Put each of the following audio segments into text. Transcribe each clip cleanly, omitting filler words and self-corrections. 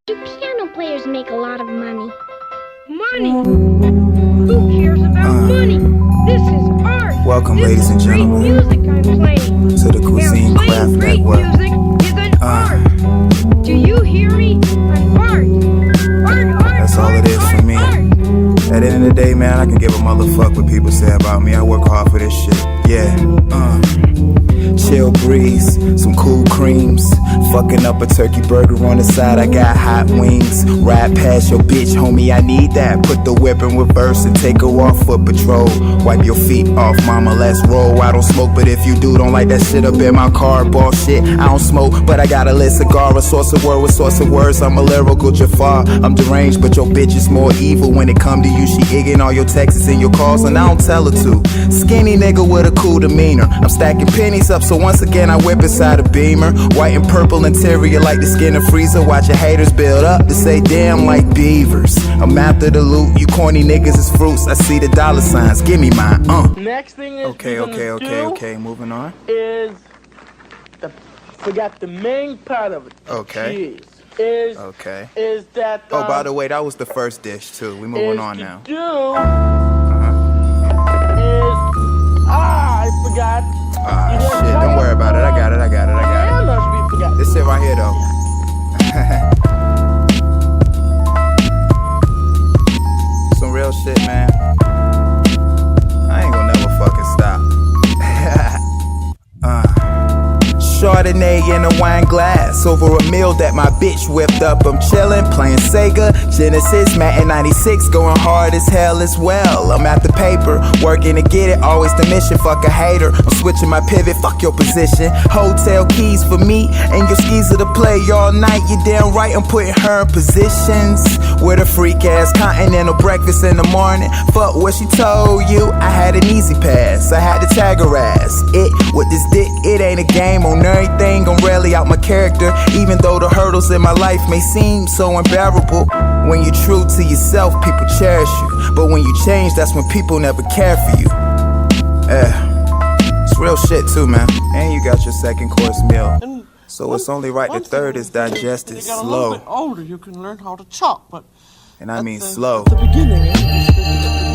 Do piano players make a lot of money? Money? Who cares about money? This is art. Welcome, ladies and gentlemen, music I'm playing. to the Cuisine Craft Great Network. music is an art. Do you hear me? An art. That's all it is for me. At the end of the day, man, I can give a motherfuck what people say about me. I work hard for this shit. Yeah. Chill breeze, some cool creams. Fucking up a turkey burger on the side, I got hot wings. Ride past your bitch, homie, I need that. Put the whip in reverse and take her off for patrol. Wipe your feet off, mama, let's roll. I don't smoke, but if you do, don't like that shit up in my car. Ball shit, I don't smoke, but I got a lit cigar. A source of word with source of words, I'm a lyrical Jafar. I'm deranged, but your bitch is more evil. When it come to you, she igging all your texts and your calls, and I don't tell her to. Skinny nigga with a cool demeanor. I'm stacking pennies up, so once again I whip inside a Beamer. White and purple interior like the skin of freezer. Watch your haters build up to say damn like beavers. I'm after the loot, you corny niggas is fruits. I see the dollar signs, give me mine. Next thing is Okay, moving on. Is forgot the main part of it. Okay. Cheese. Is that Oh, by the way, that was the first dish too. We moving on now. I forgot. Shit, don't worry about it. I got it. This shit right here though. Some real shit, man. I ain't gonna never fucking stop. Chardonnay in a wine glass over a meal that my bitch whipped up. I'm chillin', playing Sega, Genesis, Madden 96, going hard as hell as well. I'm at the paper, working to get it, always the mission, fuck a hater. I'm switching my pivot, fuck your position. Hotel keys for me, and your skis are to play all night. You damn right, I'm putting her in positions. With a freak ass continental breakfast in the morning. Fuck what she told you, I had an easy pass. I had to tag her ass. It, with this dick, it ain't a game on everything, I'm rarely out my character. Even though the hurdles in my life may seem so unbearable. When you're true to yourself, people cherish you. But when you change, that's when people never care for you. It's real shit too, man. And you got your second course meal. So it's only right the third is digested slow. A little bit older, you can learn how to chop, but and I mean slow. At the beginning,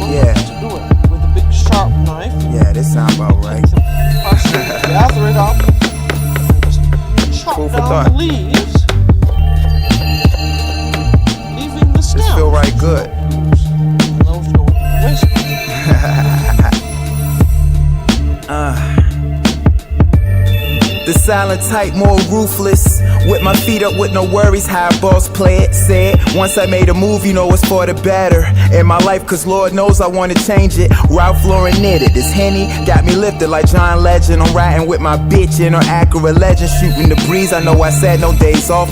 yeah. To do it with a big sharp knife. Yeah, this sound about right. Gather it up. Chop Food for down thought. the leaves, leaving the stem. This feel right good. Those go to the waste. The silent type, more ruthless. With my feet up with no worries, how boss play it. Said, once I made a move, you know it's for the better. In my life, cause Lord knows I wanna change it. Ralph Lauren knitted. This Henny got me lifted like John Legend. I'm riding with my bitch in her Acura Legend. Shooting the breeze, I know I said no days off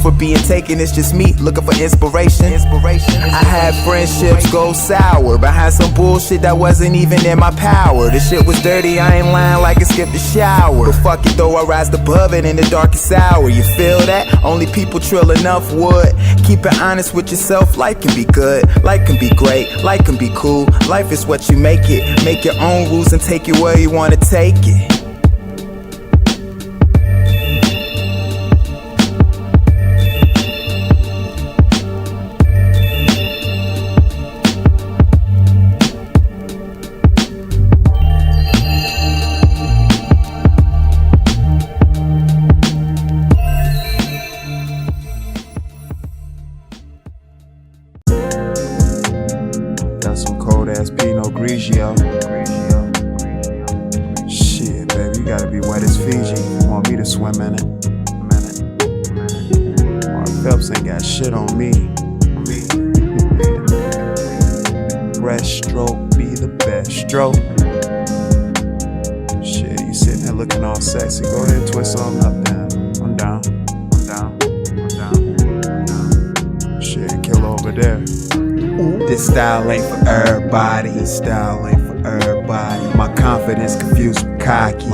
for being taken. It's just me looking for inspiration. I had friendships go sour behind some bullshit that wasn't even in my power. The shit was dirty, I ain't lying like it skipped a shower. But fuck it though, I rise above it in the darkest hour. You feel that? Only people trill enough wood. Keep it honest with yourself. Life can be good, life can be great, life can be cool. Life is what you make it. Make your own rules and take it where you wanna take it. Some cold ass Pinot Grigio. Shit, baby, you gotta be wet as Fiji. You want me to swim in it? Mark Phelps ain't got shit on me. Breaststroke be the best stroke. Shit, you sitting there looking all sexy. Go ahead and twist on up, down. I'm down. Shit, kill over there. This style ain't for everybody. My confidence confused with cocky.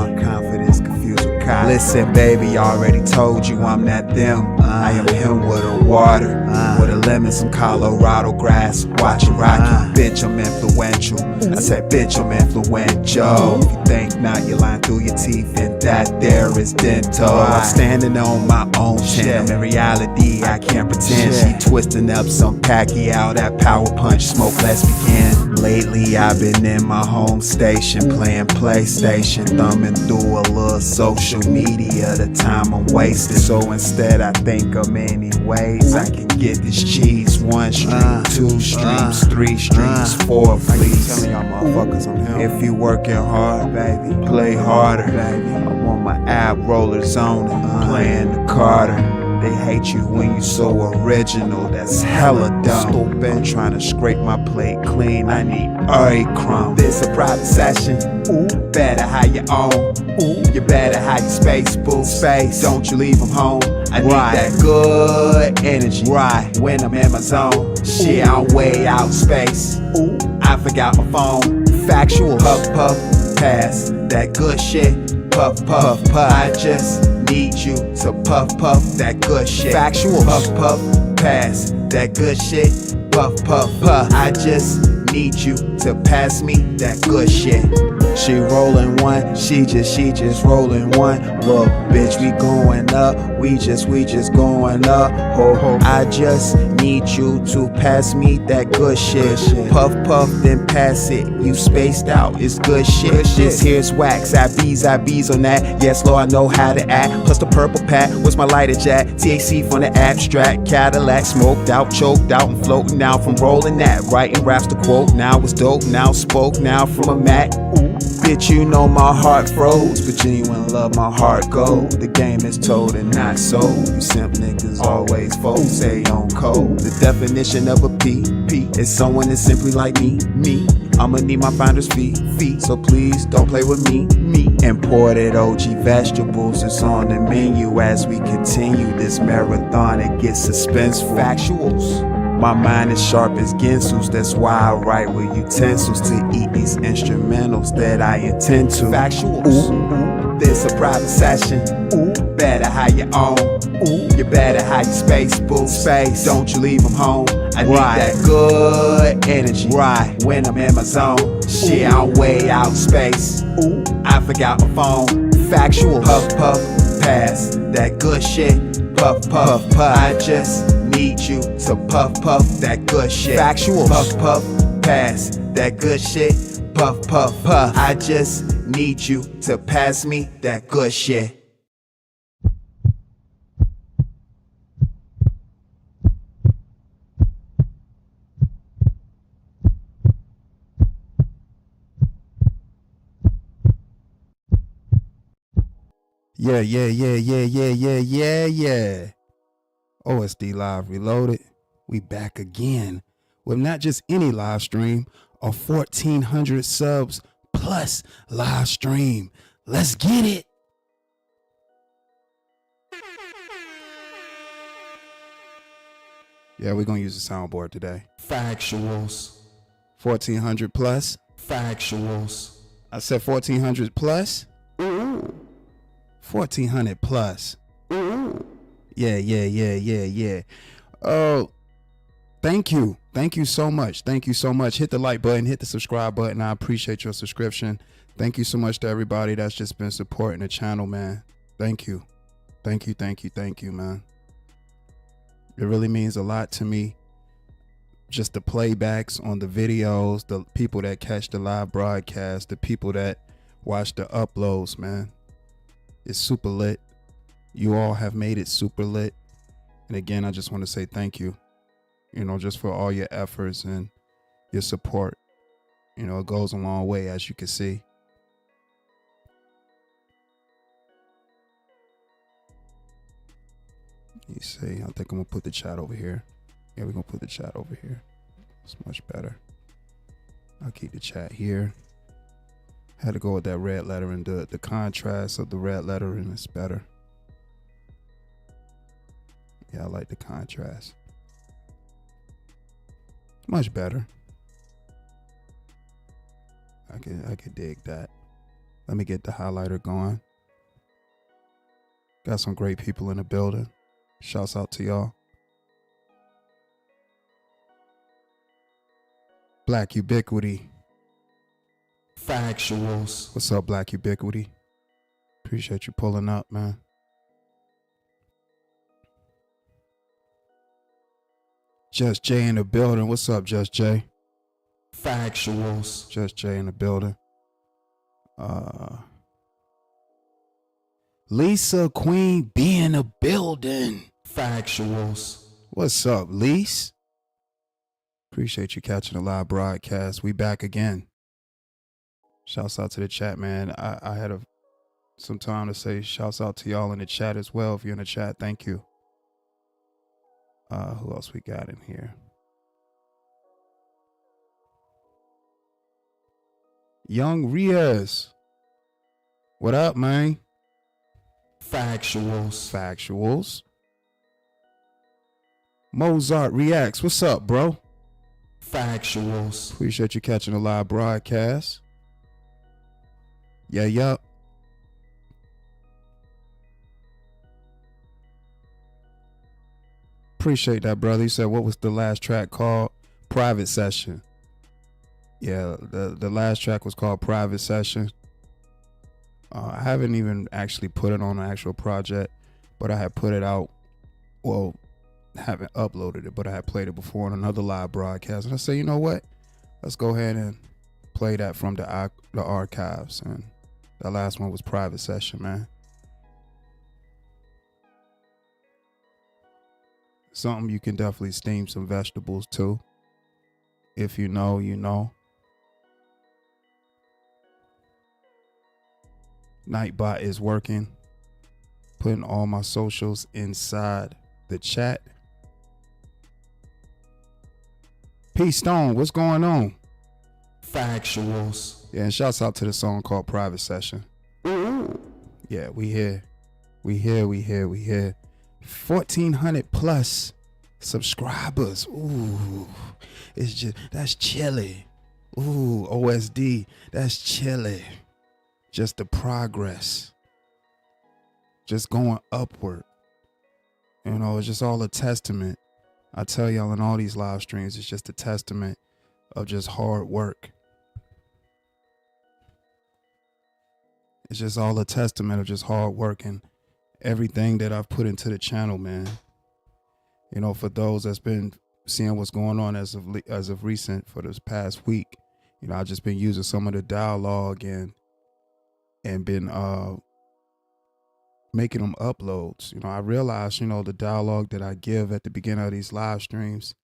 Listen, baby, I already told you I'm not them. I am him with a water, with a lemon, some Colorado grass. Watch it rock you, bitch, I'm influential. I said, bitch, I'm influential. If you think Now you're lying through your teeth, and that there is dental. I'm standing on my own chin. In reality, I can't pretend. She twisting up some Pacquiao, that power punch smoke. Let's begin. Lately, I've been in my home station, playing PlayStation, thumbing through a little social media. The time I'm wasting. So instead, I think of many ways I can get this cheese. 1 stream, 2 streams, 3 streams, 4, please. Telling y'all motherfuckers I'm him. If you working hard, baby, play harder, baby. I want my ab rollers on it, playing the Carter. They hate you when you so original, that's hella dumb. Stupid. I'm trying to scrape my plate clean, I need every crumb. This a private session, ooh, better how you own. Ooh, you better hide your space, boo. Space, don't you leave them home. I need that good energy, right, when I'm in my zone. Shit, I'm way out space. Ooh, I forgot my phone. Factual, puff, puff, pass that good shit. Puff, puff, puff. I just need you to puff, puff that good shit. Factual, puff, puff, pass that good shit. Puff, puff, puff. I just need you to pass me that good shit. She rolling one, she just rolling one. Look, bitch, we going up, we just going up. Ho, ho. I just need you to pass me that good shit. Puff, puff, then pass it. You spaced out, it's good shit. This here's wax, I bees on that. Yes, Lord, I know how to act. Plus the purple pat, what's my lighter jack? THC from the abstract Cadillac, smoked out, choked out, and floating out from rolling that. Writing raps to quote, now it's dope, now spoke, now from a Mac. Bitch, you know my heart froze, but genuine love my heart gold. The game is told and not sold. You simp niggas always fold, say on code. The definition of a P is someone that's simply like me. I'ma need my finder's feet. So please don't play with me. Imported OG vegetables is on the menu as we continue this marathon. It gets suspenseful. Factuals. My mind is sharp as Ginsu's, that's why I write with utensils to eat these instrumentals that I intend to. Factuals. Ooh, this a private session. Ooh, better hide your own. Ooh, you better hide your space, boo. Space, don't you leave them home. I need that good energy, right, when I'm in my zone. Shit, I'm way out space. Ooh, I forgot my phone. Factual, puff, puff, pass that good shit. Puff, puff, puff. I just need you to puff, puff that good shit. Factual, puff, puff, pass that good shit. Puff, puff, puff. I just need you to pass me that good shit. Yeah. Osd'S Live Reloaded. We back again with not just any live stream, a 1,400 subs plus live stream. Let's get it. Yeah, we're gonna use the soundboard today. Factuals. 1,400 plus. Factuals. I said 1,400 plus. Ooh. 1,400 plus. Ooh. Yeah. Oh, thank you so much. Hit the like button, hit the subscribe button. I appreciate your subscription. Thank you so much to everybody that's just been supporting the channel, man. Thank you, man. It really means a lot to me. Just the playbacks on the videos, the people that catch the live broadcast, the people that watch the uploads, man. It's super lit. You all have made it super lit. And again, I just want to say thank you, just for all your efforts and your support. It goes a long way, as you can see. You see, I think I'm going to put the chat over here. Yeah, we're going to put the chat over here. It's much better. I'll keep the chat here. Had to go with that red letter, and the contrast of the red letter, and it's better. Yeah, I like the contrast. Much better. I could dig that. Let me get the highlighter going. Got some great people in the building. Shouts out to y'all. Black Ubiquity. Factuals. What's up, Black Ubiquity? Appreciate you pulling up, man. Just Jay in the building. What's up, Just Jay? Factuals. Just Jay in the building. Lisa Queen B in the building. Factuals. What's up, Lise? Appreciate you catching the live broadcast. We back again. Shouts out to the chat, man. I had some time to say shouts out to y'all in the chat as well. If you're in the chat, thank you. Who else we got in here? Young Riaz. What up, man? Factuals. Factuals. Mozart Reacts. What's up, bro? Factuals. Appreciate you catching the live broadcast. Yeah, yup. Appreciate that, brother. He said, what was the last track called? Private Session. Yeah, the last track was called Private Session. I haven't even actually put it on an actual project, but I had put it out. Well, haven't uploaded it, but I had played it before on another live broadcast. And I said, you know what? Let's go ahead and play that from the archives. And the last one was Private Session, man. Something you can definitely steam some vegetables too. If you know, you know. Nightbot is working. Putting all my socials inside the chat. P Stone, what's going on? Factuals. Yeah, and shouts out to the song called Private Session. Yeah, we here. We here. 1,400 plus subscribers. Ooh, it's just, that's chilly. Ooh, OSD, that's chilly. Just the progress. Just going upward. You know, it's just all a testament. I tell y'all in all these live streams, it's just a testament of just hard work. It's just all a testament of just hard work and everything that I've put into the channel, man. You know, for those that's been seeing what's going on as of recent for this past week, you know, I've just been using some of the dialogue and been making them uploads. You know, I realized, you know, the dialogue that I give at the beginning of these live streams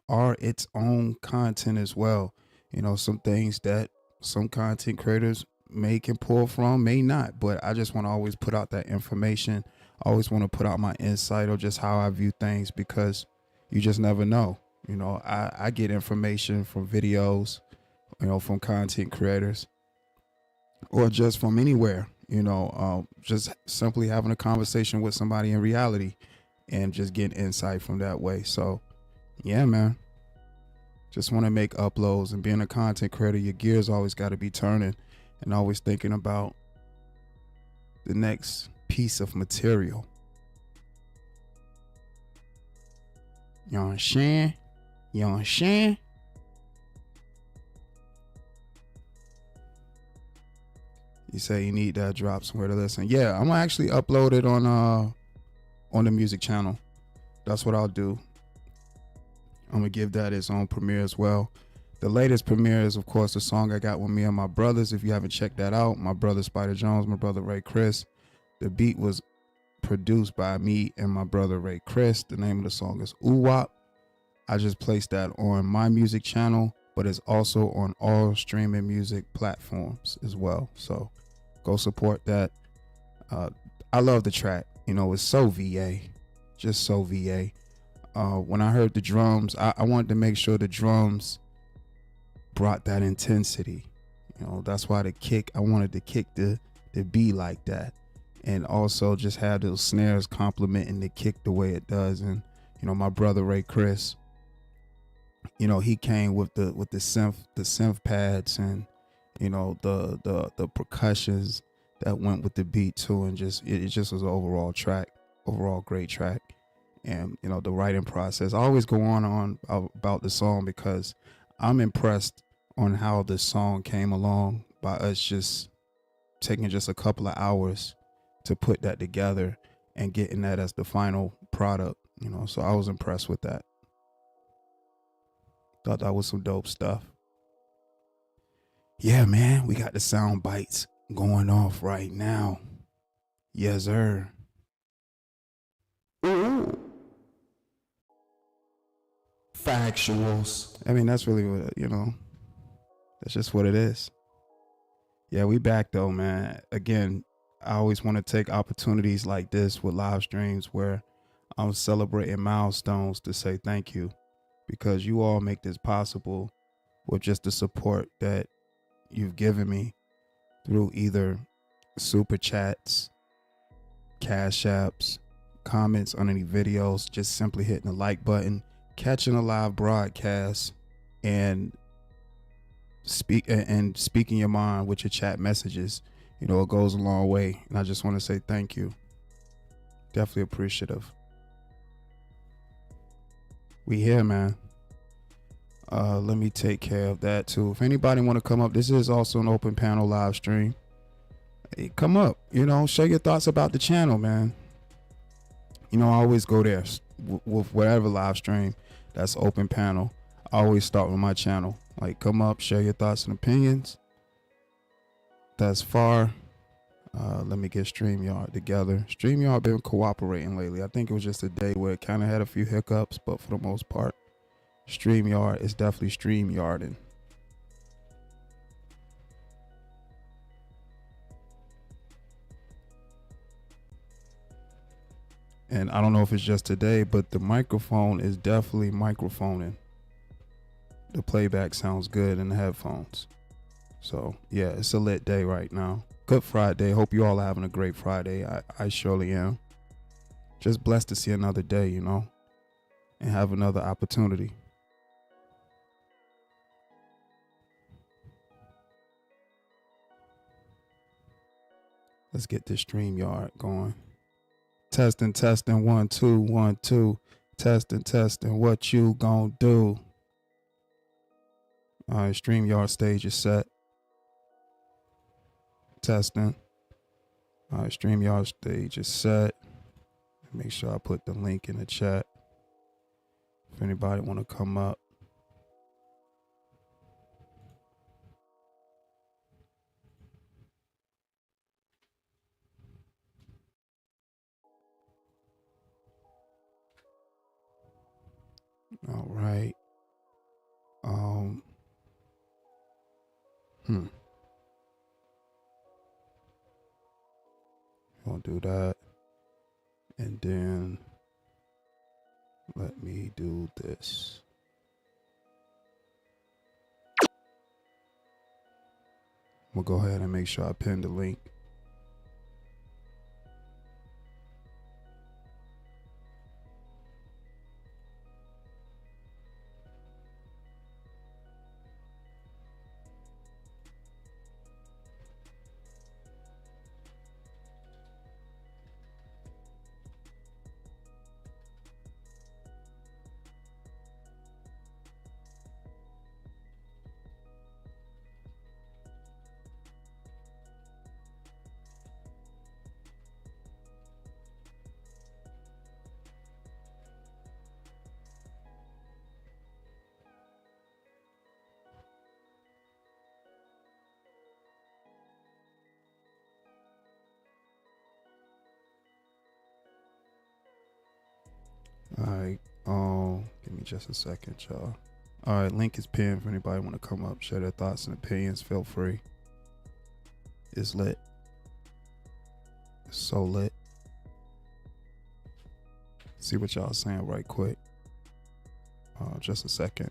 are its own content as well. You know, some things that some content creators may can pull from, may not, but I just want to always put out that information. I always want to put out my insight or just how I view things, because you just never know. You know, I get information from videos, you know, from content creators, or just from anywhere, you know, just simply having a conversation with somebody in reality and just getting insight from that way. So yeah, man, just want to make uploads, and being a content creator, your gears always got to be turning and always thinking about the next piece of material. You understand? You understand? You say you need that drop somewhere to listen. Yeah, I'm gonna actually upload it on the music channel. That's what I'll do. I'm gonna give that its own premiere as well. The latest premiere is, of course, the song I got with me and my brothers. If you haven't checked that out, my brother Spider Jones, my brother Ray Chris. The beat was produced by me and my brother Ray Chris. The name of the song is Uwap. I just placed that on my music channel, but it's also on all streaming music platforms as well. So go support that. I love the track. You know, it's so VA, just so VA. When I heard the drums, I wanted to make sure the drums brought that intensity. You know, that's why I wanted to kick the beat like that, and also just have those snares complementing the kick the way it does. And you know, my brother Ray Chris, you know, he came with the synth pads, and you know, the percussions that went with the beat too, and it just was an overall great track. And you know, the writing process, I always go on about the song because I'm impressed on how the song came along by us just taking just a couple of hours to put that together and getting that as the final product, you know. So I was impressed with that. Thought that was some dope stuff. Yeah, man, we got the sound bites going off right now. Yes, sir. Ooh. Factuals. I mean, that's really what, you know, that's just what it is. Yeah, we back though, man. Again, I always want to take opportunities like this with live streams where I'm celebrating milestones to say thank you, because you all make this possible with just the support that you've given me through either super chats, cash apps, comments on any videos, just simply hitting the like button, catching a live broadcast, and speaking your mind with your chat messages. You know, it goes a long way, and I just want to say thank you. Definitely appreciative. We here, man. Let me take care of that too. If anybody want to come up, this is also an open panel live stream. Hey, come up, you know, share your thoughts about the channel, man. You know, I always go there with whatever live stream that's open panel. I always start with my channel. Like, come up, share your thoughts and opinions. Thus far, let me get StreamYard together. StreamYard been cooperating lately. I think it was just a day where it kind of had a few hiccups, but for the most part, StreamYard is definitely StreamYarding. And I don't know if it's just today, but the microphone is definitely microphoning. The playback sounds good in the headphones. So yeah, it's a lit day right now. Good Friday. Hope you all are having a great Friday. I surely am. Just blessed to see another day, you know, and have another opportunity. Let's get this StreamYard going. Testing, 1 2 1 2. Testing. What you gonna do? All right, StreamYard stage is set. Testing. All right, StreamYard stage is set. Make sure I put the link in the chat if anybody want to come up. All right. Gonna do that, and then let me do this. We'll go ahead and make sure I pin the link. All right. Give me just a second, y'all. All right, link is pinned for anybody want to come up, share their thoughts and opinions. Feel free. It's lit. It's so lit. See what y'all saying right quick. Just a second.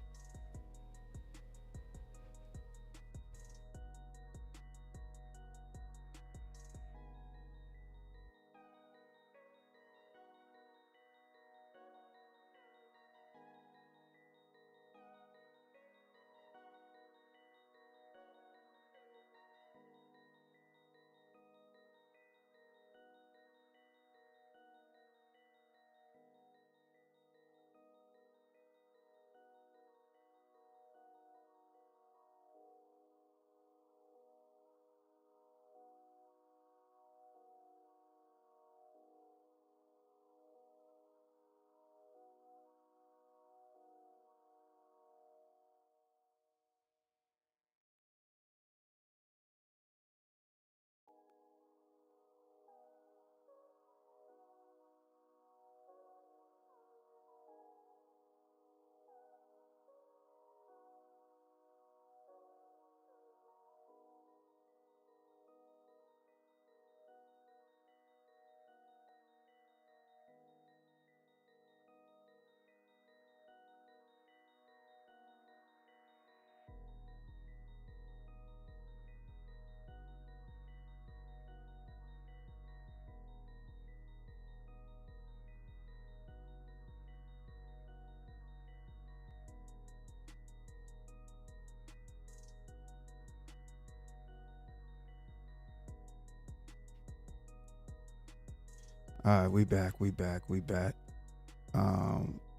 All right, we back.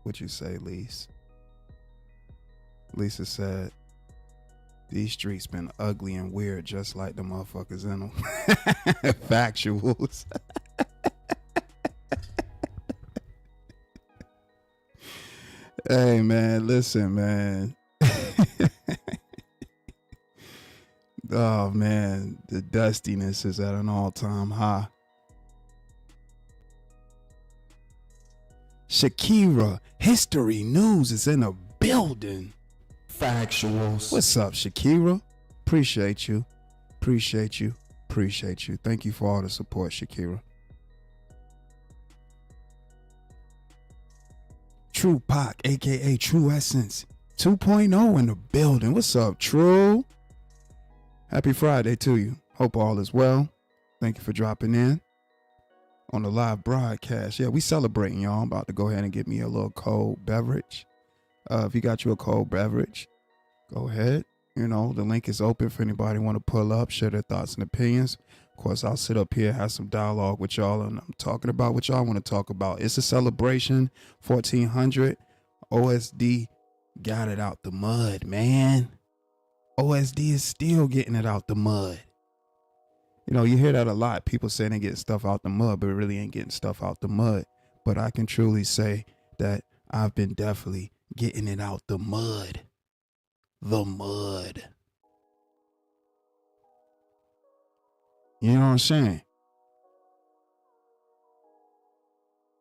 What you say, Lise? Lisa said, these streets been ugly and weird just like the motherfuckers in them. Factuals. Hey, man, listen, man. Oh, man, the dustiness is at an all-time high. Shakira, history news is in a building. Factuals. What's up, Shakira? Appreciate you. Thank you for all the support, Shakira. True Pac, aka True Essence 2.0 in the building. What's up, True? Happy Friday to you. Hope all is well. Thank you for dropping in on the live broadcast. Yeah, we celebrating, y'all. I'm about to go ahead and get me a little cold beverage. If you got you a cold beverage, go ahead. You know, the link is open for anybody want to pull up, share their thoughts and opinions. Of course, I'll sit up here, have some dialogue with y'all, and I'm talking about what y'all want to talk about. It's a celebration, 1400. OSD got it out the mud, man. OSD is still getting it out the mud. You know, you hear that a lot. People saying they getting stuff out the mud, but really ain't getting stuff out the mud. But I can truly say that I've been definitely getting it out the mud. The mud. You know what I'm saying?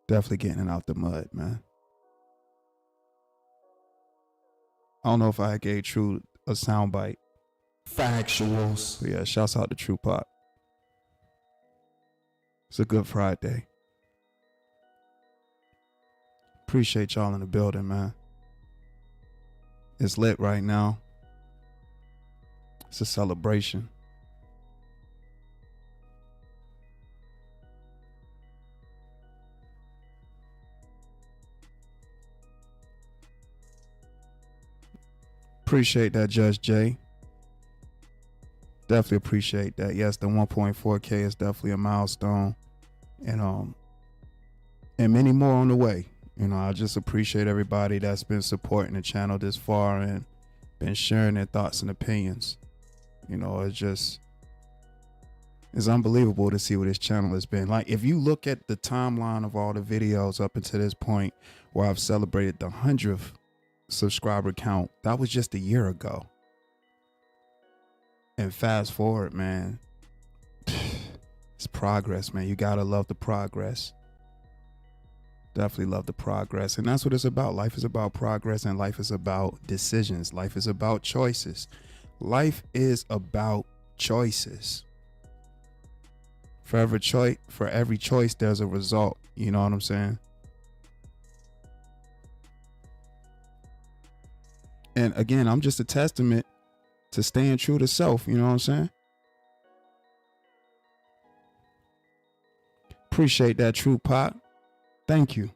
Definitely getting it out the mud, man. I don't know if I gave True a soundbite. Factuals. But yeah, shouts out to True Pop. It's a good Friday. Appreciate y'all in the building, man. It's lit right now. It's a celebration. Appreciate that, Judge Jay. Definitely appreciate that. Yes, the 1.4K is definitely a milestone. And many more on the way. You know, I just appreciate everybody that's been supporting the channel this far and been sharing their thoughts and opinions. You know, it's unbelievable to see what this channel has been. Like, if you look at the timeline of all the videos up until this point where I've celebrated the 100th subscriber count, that was just a year ago. And fast forward, man, it's progress, man. You gotta love the progress. Definitely love the progress. And that's what it's about. Life is about progress, and life is about decisions. Life is about choices. Life is about choices. For every choice, there's a result. You know what I'm saying? And again, I'm just a testament to staying true to self. You know what I'm saying? Appreciate that, True Pop. Thank you.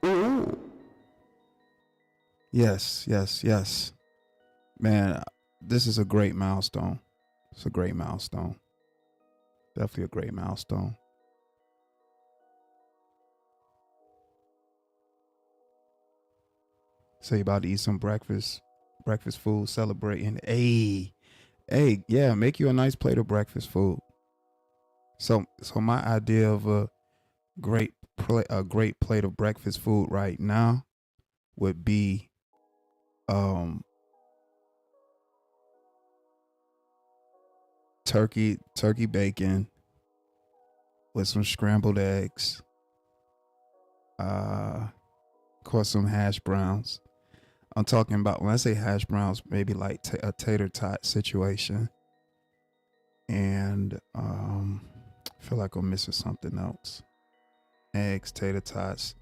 Ooh. Yes. Man, this is a great milestone. It's a great milestone. Definitely a great milestone. So you about to eat some breakfast food, celebrating. Hey, yeah, make you a nice plate of breakfast food. So my idea of a great plate of breakfast food right now would be turkey bacon with some scrambled eggs, of course some hash browns. I'm talking about, when I say hash browns, maybe like a tater tot situation. And I feel like I'm missing something else. Eggs, tater tots,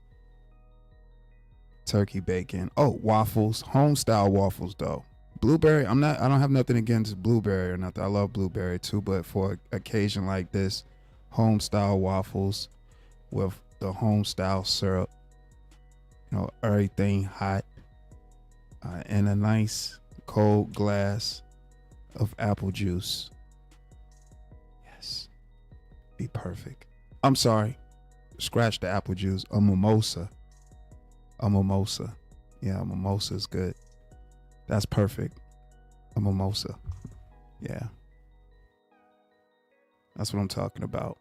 turkey bacon. Oh, waffles, home style waffles though. Blueberry, I don't have nothing against blueberry or nothing. I love blueberry too, but for an occasion like this, home style waffles with the home style syrup, you know, everything hot, and a nice cold glass of apple juice. Yes, be perfect. I'm sorry. scratch the apple juice. A mimosa. A mimosa. Yeah, a mimosa is good. That's perfect. A mimosa. Yeah. That's what I'm talking about.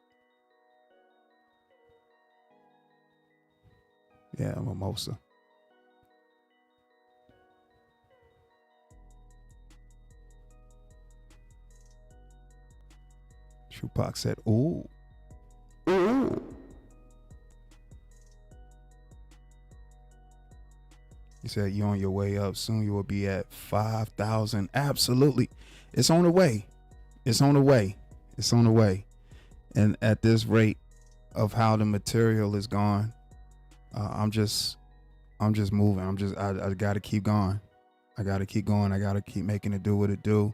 Yeah, a mimosa. Tupac said, ooh. Ooh. He said, you're on your way up. Soon you will be at 5,000. Absolutely. It's on the way. It's on the way. It's on the way. And at this rate of how the material is gone, I'm just moving. I got to keep going. I got to keep going. I got to keep making it do what it do.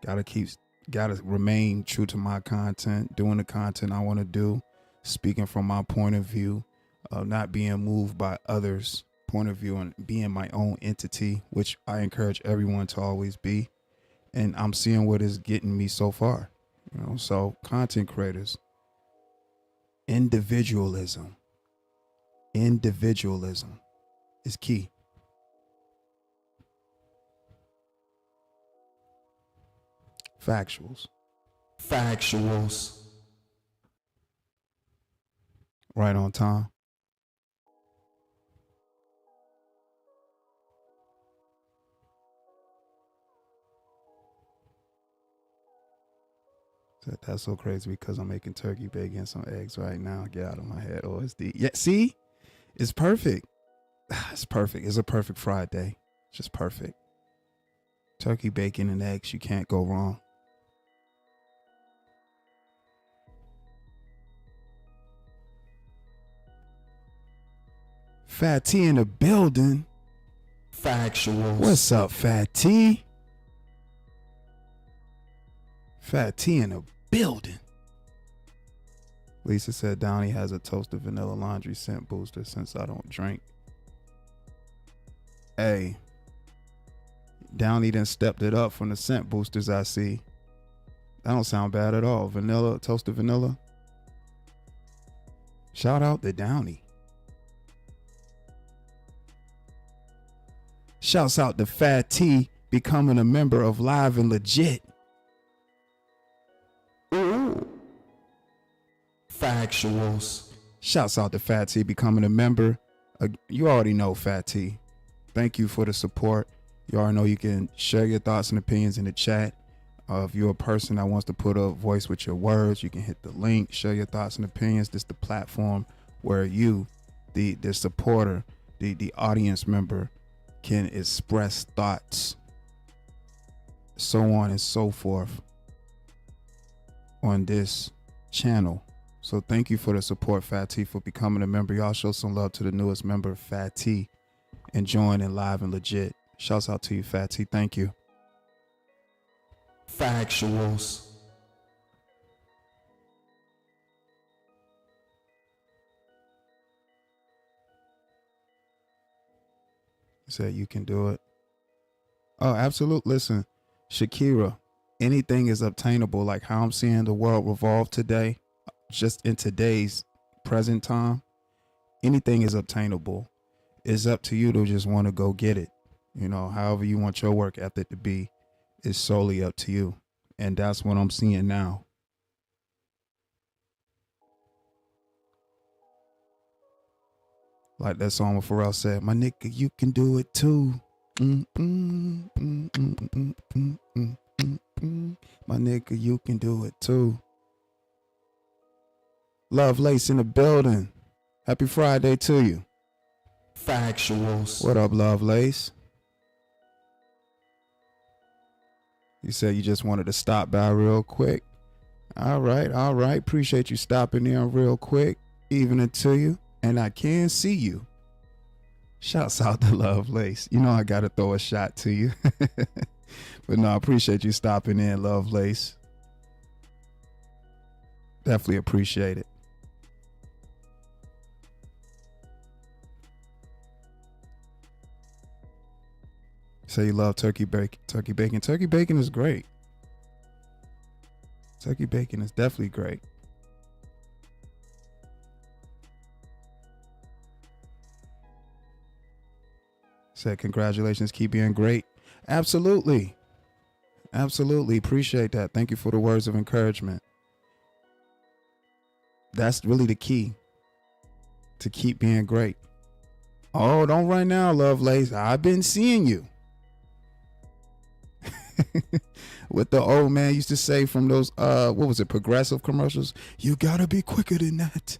Got to remain true to my content, doing the content I want to do, speaking from my point of view, not being moved by others' point of view, and being my own entity, which I encourage everyone to always be. And I'm seeing what is getting me so far. So content creators, individualism is key. Factuals. Right on time. That's so crazy because I'm making turkey bacon and some eggs right now. Get out of my head. Osd's. Yeah, see? It's perfect. It's perfect. It's a perfect Friday. It's just perfect. Turkey bacon and eggs. You can't go wrong. Fat T in the building. Factuals. What's up, Fat T? Fat T in the building. Lisa said Downey has a toasted vanilla laundry scent booster since I don't drink. Hey, Downey done stepped it up from the scent boosters I see. That don't sound bad at all. Vanilla, toasted vanilla. Shout out to Downey. Shouts out to Fat T becoming a member of Live and Legit. Factuals. Shouts out to Fat T becoming a member. You already know Fat T. Thank you for the support. You already know you can share your thoughts and opinions in the chat. If you're a person that wants to put a voice with your words, you can hit the link, share your thoughts and opinions. This is the platform where you, the supporter, the audience member, can express thoughts, so on and so forth on this channel. So thank you for the support, Fat T, for becoming a member. Y'all show some love to the newest member, Fat T, and joining Live and Legit. Shouts out to you, Fat T. Thank you. Factuals. Said you can do it. Oh, absolutely. Listen, Shakira, anything is obtainable. Like how I'm seeing the world revolve today, just in today's present time, anything is obtainable. It's up to you to just want to go get it. However you want your work ethic to be is solely up to you. And that's what I'm seeing now. Like that song where Pharrell said, my nigga, you can do it too. My nigga, you can do it too. Love Lace in the building. Happy Friday to you. Factuals. What up, Love Lace? You said you just wanted to stop by real quick. All right. Appreciate you stopping in real quick. Evening to you. And I can see you. Shouts out to Love Lace. I got to throw a shot to you. But no, I appreciate you stopping in, Love Lace. Definitely appreciate it. Say you love turkey bacon. Turkey bacon is great. Turkey bacon is definitely great. Said, congratulations, keep being great. Absolutely. Absolutely. Appreciate that. Thank you for the words of encouragement. That's really the key to keep being great. Oh, don't run now, Lovelace. I've been seeing you. What the old man used to say from those, what was it, Progressive commercials? You gotta be quicker than that.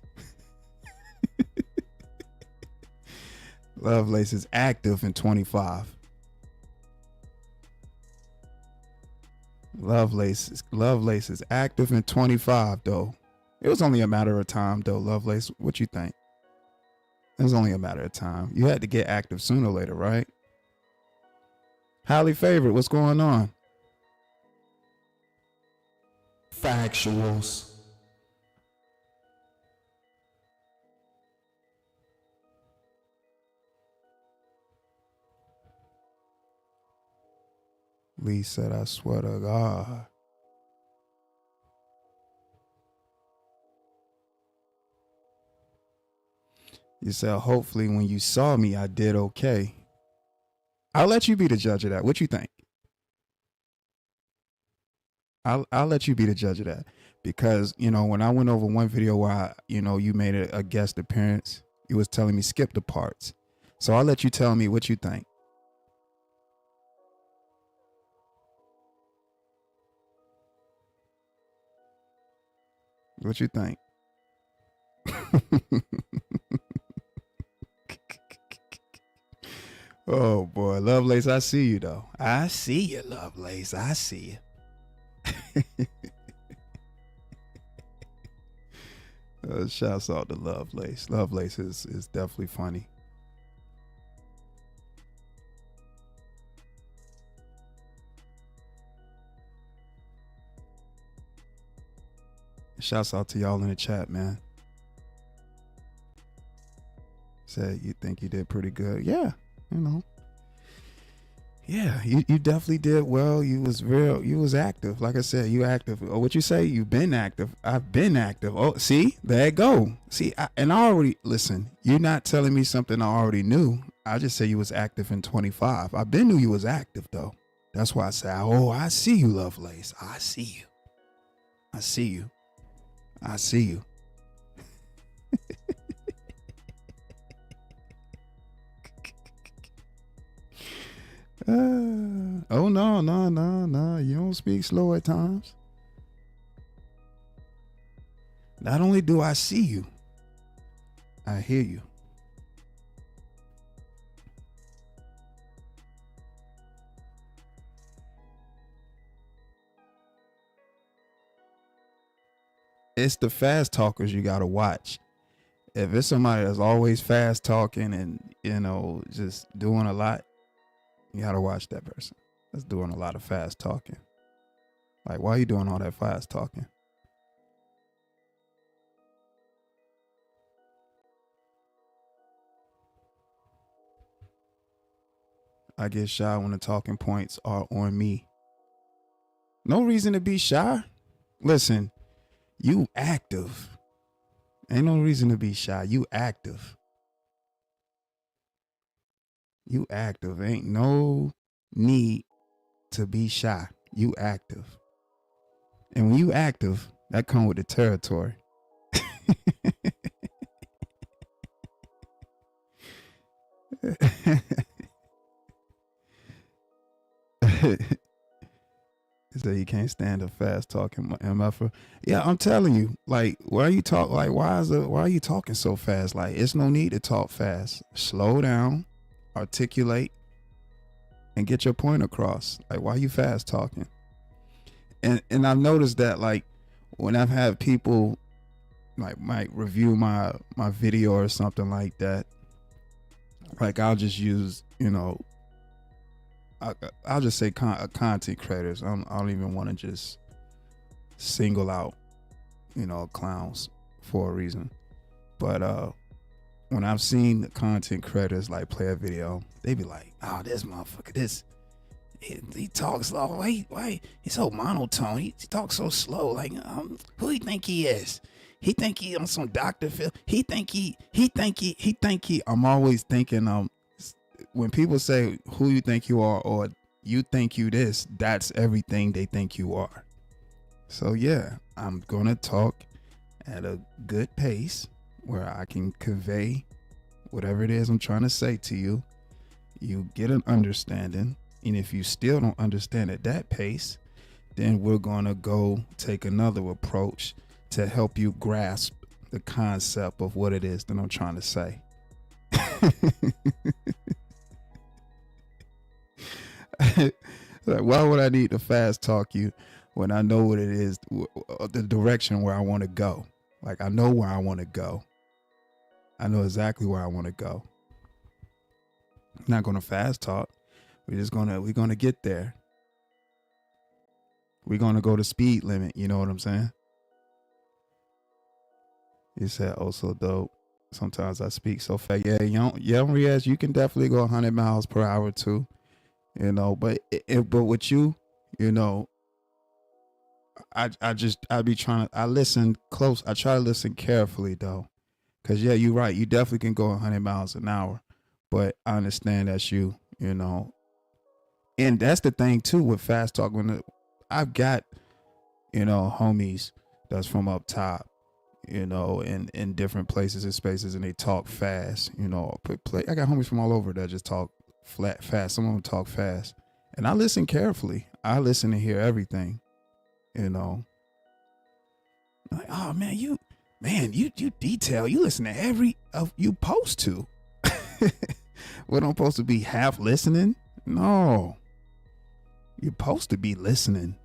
Lovelace is active in 25. Lovelace is active in 25, though. It was only a matter of time, though, Lovelace. What you think? It was only a matter of time. You had to get active sooner or later, right? Highly favored, what's going on? Factuals. Lee said, I swear to God. You said, hopefully when you saw me, I did okay. I'll let you be the judge of that. What you think? I'll let you be the judge of that. Because, you know, when I went over one video where, you made a guest appearance, you was telling me skip the parts. So I'll let you tell me what you think. What you think? Oh boy, Lovelace, I see you though. I see you, Lovelace. I see you. Shouts out to Lovelace. Lovelace is definitely funny. Shouts out to y'all in the chat, man. Said you think you did pretty good. Yeah, Yeah, you definitely did well. You was active. Like I said, you active. Oh, what you say? You've been active. I've been active. Oh, see, there it go. See, I already listen. You're not telling me something I already knew. I just say you was active in 25. I been knew you was active though. That's why I say, oh, I see you, Lovelace. I see you. I see you. I see you. Oh no. You don't speak slow at times. Not only do I see you, I hear you. It's the fast talkers you gotta watch. If it's somebody that's always fast talking and just doing a lot, you gotta watch that person. That's doing a lot of fast talking. Like, why are you doing all that fast talking? I get shy when the talking points are on me. No reason to be shy. Listen, you active. Ain't no reason to be shy. You active. You active. Ain't no need to be shy. You active. And when you active, that come with the territory. So you can't stand a fast talking MFer. Yeah, I'm telling you, like, why are you talking so fast? Like, it's no need to talk fast. Slow down, articulate, and get your point across. Like, why are you fast talking? And I've noticed that, like, when I've had people like might review my video or something like that, like, I'll just use, I'll just say content creators. I don't even want to just single out, clowns for a reason. But when I've seen the content creators like play a video, they be like, "Oh, this motherfucker, he talks slow. Why? He's so monotone. He talks so slow. Like, who he think he is? He think he on some Dr. Phil. He think he. I'm always thinking, when people say who you think you are or you think you this, that's everything they think you are. So yeah, I'm gonna talk at a good pace where I can convey whatever it is I'm trying to say to you. You get an understanding, and if you still don't understand at that pace, then we're gonna go take another approach to help you grasp the concept of what it is that I'm trying to say. Like, why would I need to fast talk you when I know what it is, the direction where I want to go? Like, I know where I want to go. I know exactly where I want to go. I'm not going to fast talk. We're going to get there. We're going to go to speed limit. You know what I'm saying? You said, oh, so dope. Sometimes I speak so fast. Yeah, young Riaz, you can definitely go 100 miles per hour too. You know, but with you, you know, I listen close. I try to listen carefully though. Cause yeah, you're right. You definitely can go 100 miles an hour, but I understand that's you know, and that's the thing too with fast talk. When I've got, you know, homies that's from up top, you know, in different places and spaces, and they talk fast, you know, I got homies from all over that just talk fast. Some of them talk fast, and I listen carefully. I listen to hear everything, you know. Like, oh man, you detail. You listen to every of you post to. What I'm supposed to be half listening? No, you're supposed to be listening.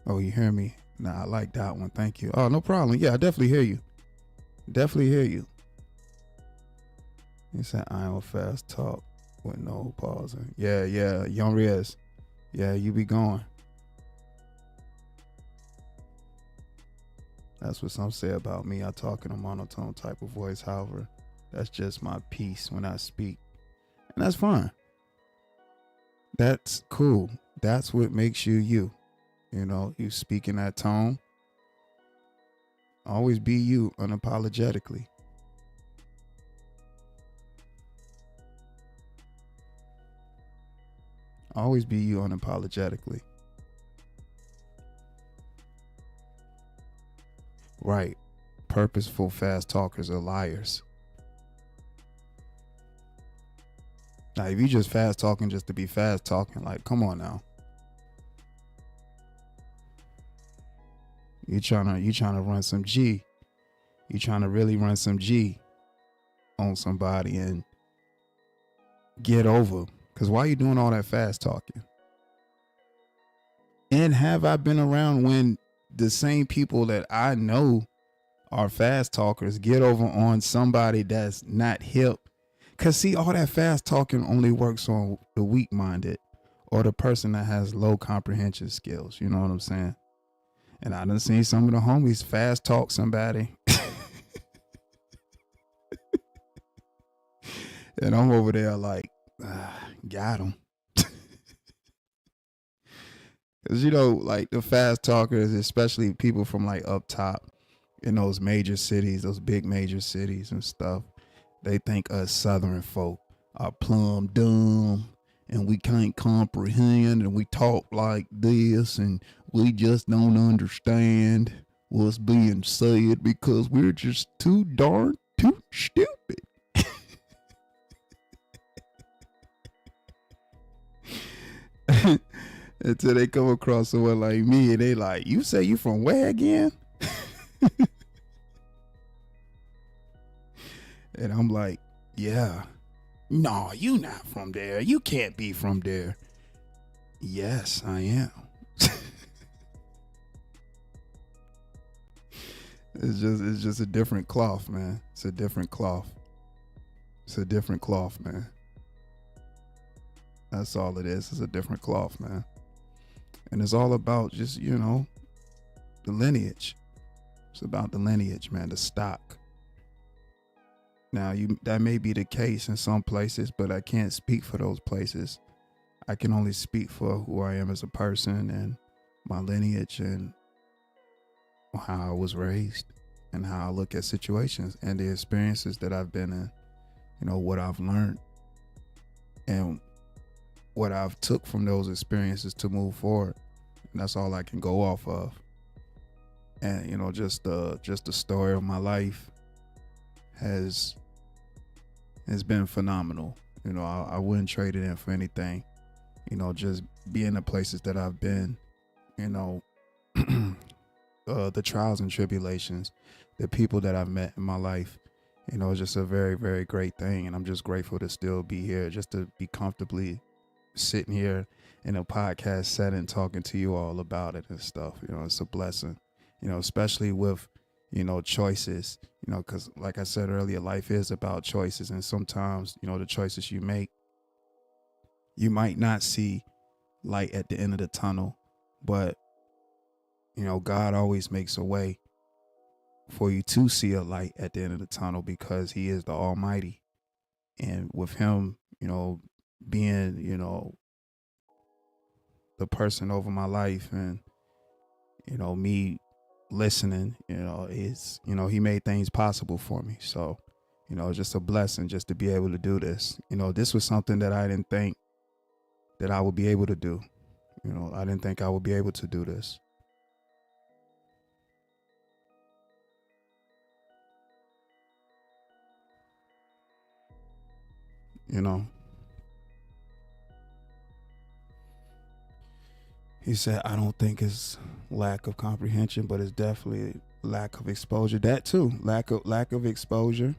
Oh, you hear me? Nah, I like that one. Thank you. Oh, no problem. Yeah, I definitely hear you. Definitely hear you. You said I am a fast talk with no pausing. Yeah, young Riaz. Yeah, you be going. That's what some say about me. I talk in a monotone type of voice. However, that's just my piece when I speak. And that's fine. That's cool. That's what makes you you. You know, you speak in that tone. Always be you unapologetically. Always be you unapologetically. Right. Purposeful fast talkers are liars. Now, if you just fast talking just to be fast talking, like, come on now. You trying to run some G. You trying to really run some G on somebody and get over. Because why are you doing all that fast talking? And have I been around when the same people that I know are fast talkers get over on somebody that's not hip? Because see, all that fast talking only works on the weak-minded or the person that has low comprehension skills. You know what I'm saying? And I done seen some of the homies fast talk somebody. And I'm over there like, got him. Because, you know, like the fast talkers, especially people from like up top in those major cities, those big major cities and stuff, they think us Southern folk are plumb dumb and we can't comprehend and we talk like this and we just don't understand what's being said because we're just too darn too stupid. Until they come across someone like me and they like, you say you from where again? And I'm like, yeah. No, you not from there. You can't be from there. Yes, I am. It's just a different cloth, man. It's a different cloth. It's a different cloth, man. That's all it is. It's a different cloth, man. And it's all about just, you know, the lineage. It's about the lineage, man, the stock. Now, that may be the case in some places, but I can't speak for those places. I can only speak for who I am as a person and my lineage and how I was raised and how I look at situations and the experiences that I've been in, you know, what I've learned and what I've took from those experiences to move forward. And that's all I can go off of. And, you know, just the story of my life has been phenomenal. You know, I wouldn't trade it in for anything. You know, just being the places that I've been, you know, the trials and tribulations, the people that I've met in my life, you know, it's just a very, very great thing. And I'm just grateful to still be here, just to be comfortably sitting here in a podcast setting, talking to you all about it and stuff. You know, it's a blessing, you know, especially with, you know, choices, you know, because like I said earlier, life is about choices. And sometimes, you know, the choices you make, you might not see light at the end of the tunnel, but you know, God always makes a way for you to see a light at the end of the tunnel because he is the Almighty. And with him, you know, being, you know, the person over my life and, you know, me listening, you know, is, you know, he made things possible for me. So, you know, it's just a blessing just to be able to do this. You know, this was something that I didn't think that I would be able to do. You know, I didn't think I would be able to do this. You know, he said, I don't think it's lack of comprehension, but it's definitely lack of exposure. That too, lack of exposure.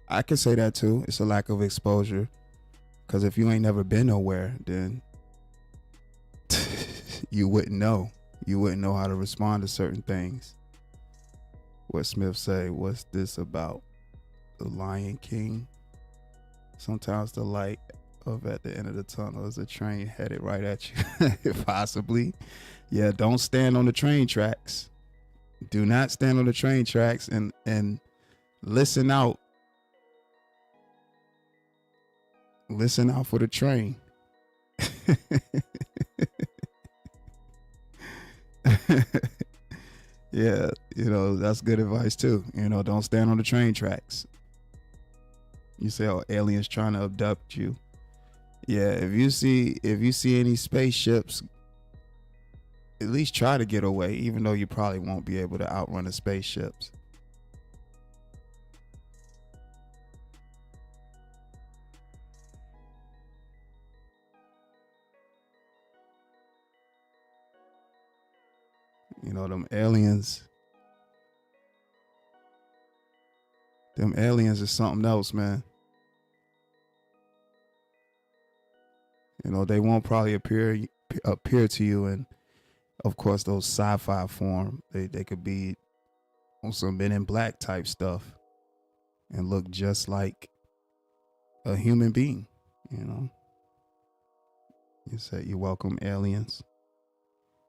I could say that too. It's a lack of exposure, because if you ain't never been nowhere, then you wouldn't know. You wouldn't know how to respond to certain things. What Smith say, what's this about? The Lion King? Sometimes the light of at the end of the tunnel is a train headed right at you. Possibly. Yeah, don't stand on the train tracks. Do not stand on the train tracks and listen out. Listen out for the train. Yeah, you know, that's good advice too. You know, don't stand on the train tracks. You say, oh, aliens trying to abduct you. Yeah, if you see any spaceships, at least try to get away, even though you probably won't be able to outrun the spaceships. You know, them aliens is something else, man. You know, they won't probably appear to you in, of course, those sci-fi form. They could be on some Men in Black type stuff and look just like a human being, you know. You said, you're welcome, aliens.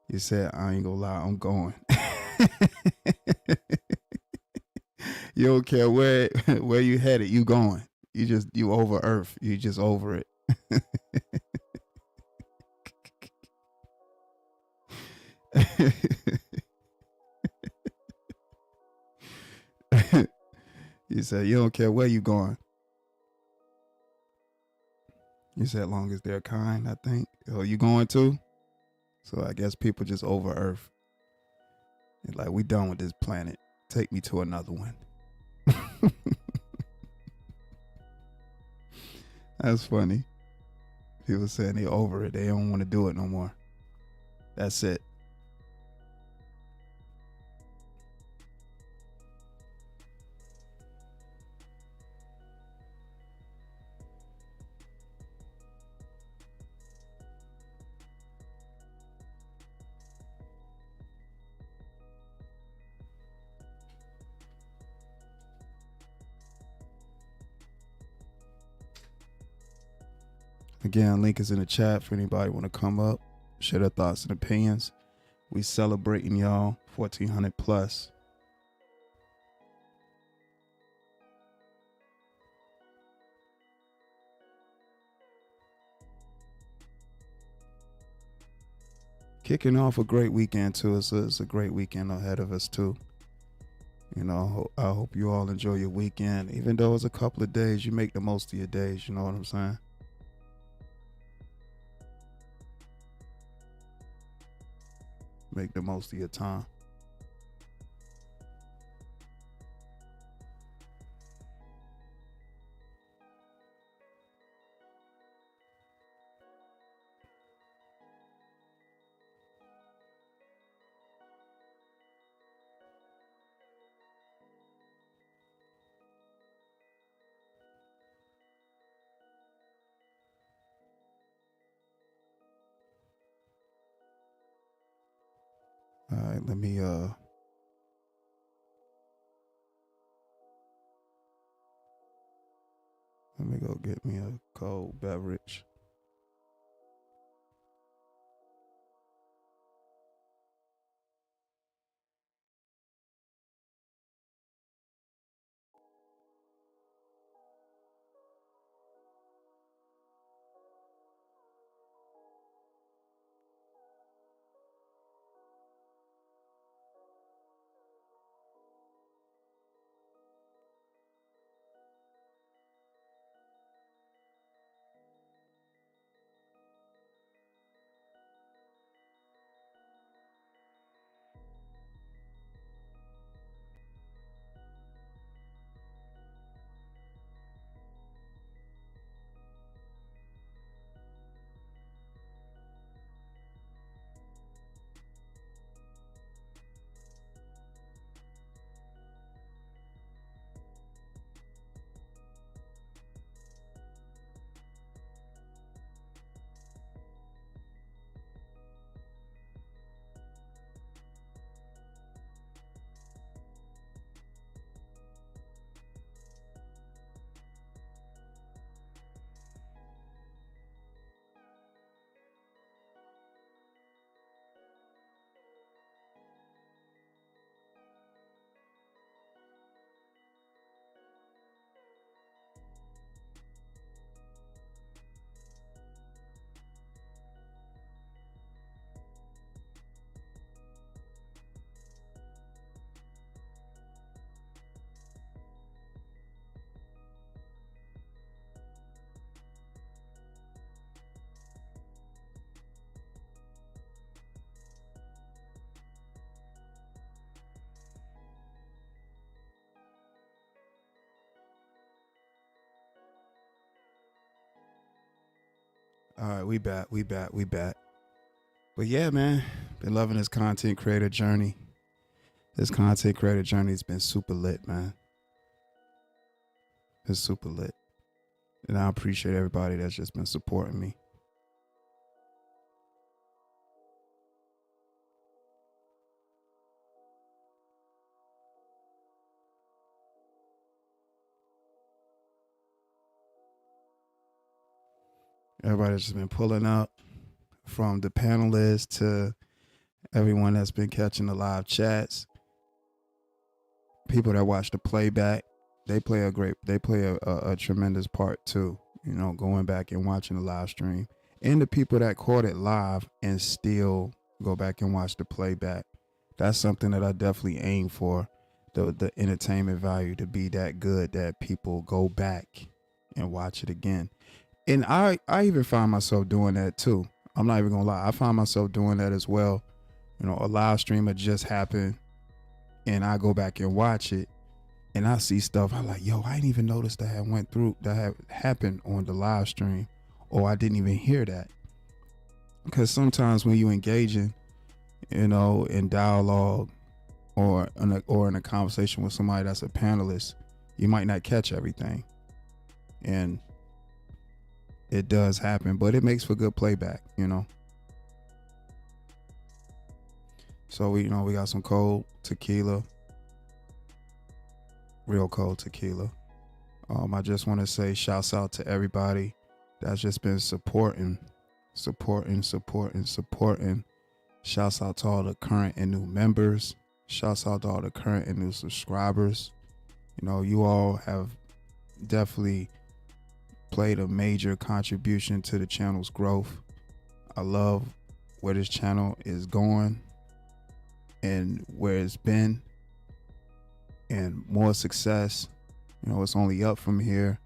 You said, I ain't gonna lie, I'm going. You don't care where you headed, you going. You over Earth. You just over it. You said you don't care where you going. You said long as they're kind, I think. Oh, you going too? So I guess people just over Earth. They're like, we done with this planet. Take me to another one. That's funny. People saying they over it. They don't want to do it no more. That's it. Again, link is in the chat for anybody want to come up, share their thoughts and opinions. We celebrating y'all 1400 plus. Kicking off a great weekend too. It's a great weekend ahead of us too. You know, I hope you all enjoy your weekend. Even though it's a couple of days, you make the most of your days. You know what I'm saying? Make the most of your time. All right, let me go get me a cold beverage. All right, we back. But yeah, man, been loving this content creator journey. This content creator journey has been super lit, man. It's super lit. And I appreciate everybody that's just been supporting me. Everybody's just been pulling up, from the panelists to everyone that's been catching the live chats. People that watch the playback, they play a tremendous part too. You know, going back and watching the live stream, and the people that caught it live and still go back and watch the playback. That's something that I definitely aim for, the entertainment value to be that good that people go back and watch it again. And I even find myself doing that too. I'm not even gonna lie. I find myself doing that as well. You know, a live stream had just happened and I go back and watch it and I see stuff. I'm like, yo, I didn't even notice that had happened on the live stream, or I didn't even hear that. Because sometimes when you engaging, you know, in dialogue or in a conversation with somebody that's a panelist, you might not catch everything. And it does happen, but it makes for good playback, you know. So we got some cold tequila, real cold tequila. I just want to say shouts out to everybody that's just been supporting. Shouts out to all the current and new members. Shouts out to all the current and new subscribers. You know, you all have definitely played a major contribution to the channel's growth. I love where this channel is going and where it's been. and more success. You know, it's only up from here.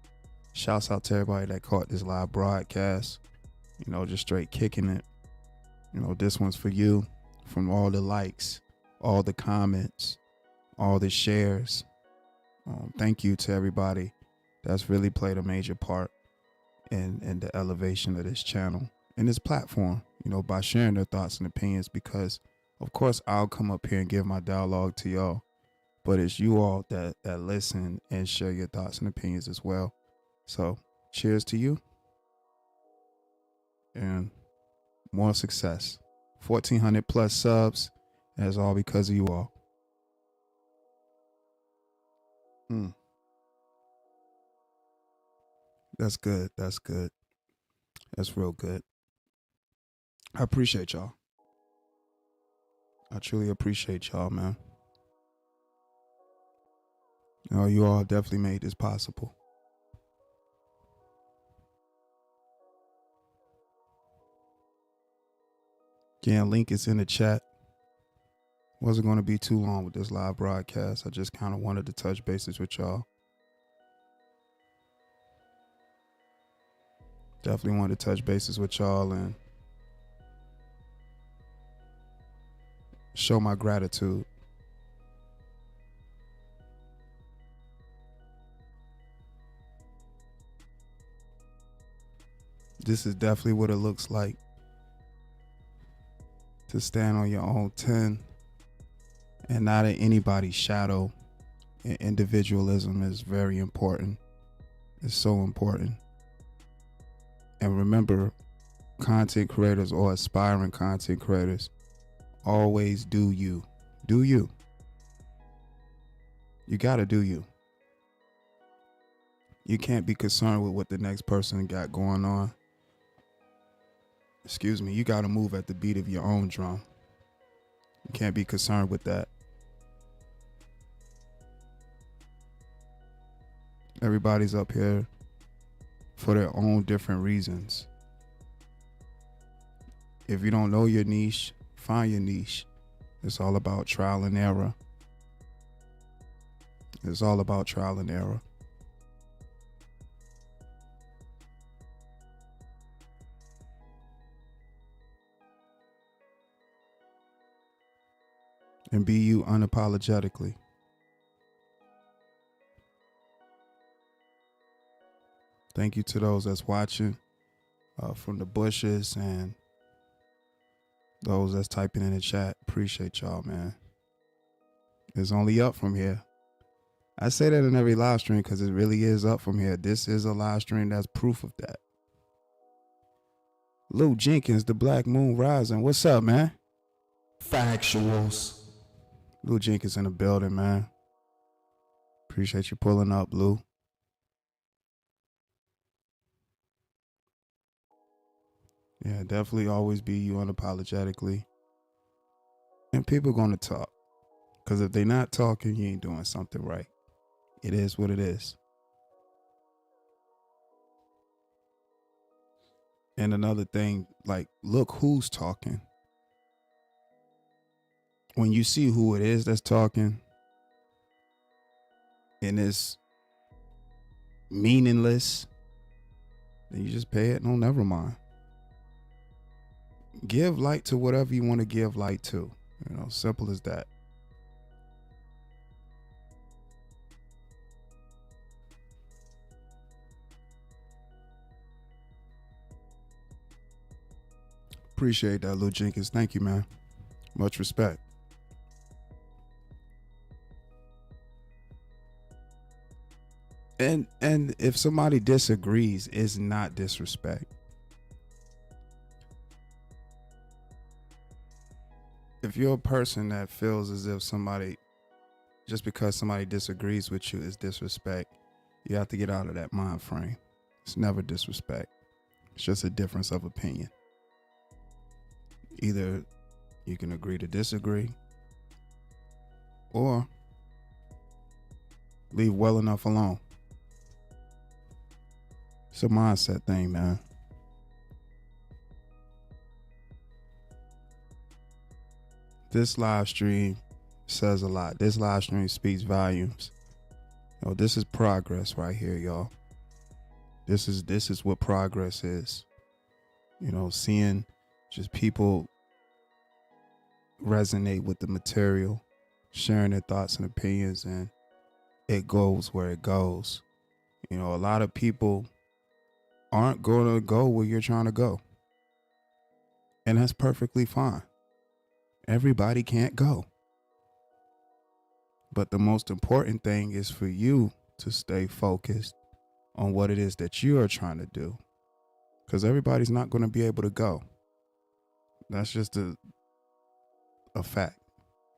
Shouts out to everybody that caught this live broadcast. You know, just straight kicking it. You know, this one's for you. From all the likes, all the comments, all the shares. Thank you to everybody that's really played a major part in the elevation of this channel and this platform, you know, by sharing their thoughts and opinions, because of course I'll come up here and give my dialogue to y'all, but it's you all that listen and share your thoughts and opinions as well. So cheers to you and more success. 1,400 plus subs, and it's all because of you all. That's good. That's good. That's real good. I appreciate y'all. I truly appreciate y'all, man. You know, you all definitely made this possible. Again, link is in the chat. Wasn't going to be too long with this live broadcast. I just kind of wanted to touch bases with y'all. Definitely wanted to touch bases with y'all and show my gratitude. This is definitely what it looks like to stand on your own 10 and not in anybody's shadow. And individualism is very important. It's so important. And remember, content creators or aspiring content creators, always do you. Do you. You gotta do you. You can't be concerned with what the next person got going on. Excuse me, you gotta move at the beat of your own drum. You can't be concerned with that. Everybody's up here for their own different reasons. If you don't know your niche, find your niche. It's all about trial and error. It's all about trial and error. And be you unapologetically. Thank you to those that's watching from the bushes and those that's typing in the chat. Appreciate y'all, man. It's only up from here. I say that in every live stream because it really is up from here. This is a live stream that's proof of that. Lou Jenkins, the Black Moon Rising. What's up, man? Factuals. Lou Jenkins in the building, man. Appreciate you pulling up, Lou. Yeah, definitely always be you unapologetically. And people going to talk. Because if they're not talking, you ain't doing something right. It is what it is. And another thing, like, look who's talking. When you see who it is that's talking, and it's meaningless, then you just pay it. No, never mind. Give light to whatever you want to give light to. You know, simple as that. Appreciate that, Lou Jenkins. Thank you, man. Much respect. And if somebody disagrees, it's not disrespect. If you're a person that feels as if somebody, just because somebody disagrees with you is disrespect, you have to get out of that mind frame. It's never disrespect. It's just a difference of opinion. Either you can agree to disagree or leave well enough alone. It's a mindset thing, man. This live stream says a lot. This live stream speaks volumes. You know, this is progress right here, y'all. This is what progress is. You know, seeing just people resonate with the material, sharing their thoughts and opinions, and it goes where it goes. You know, a lot of people aren't going to go where you're trying to go. And that's perfectly fine. Everybody can't go. But the most important thing is for you to stay focused on what it is that you are trying to do. Because everybody's not going to be able to go. That's just a fact.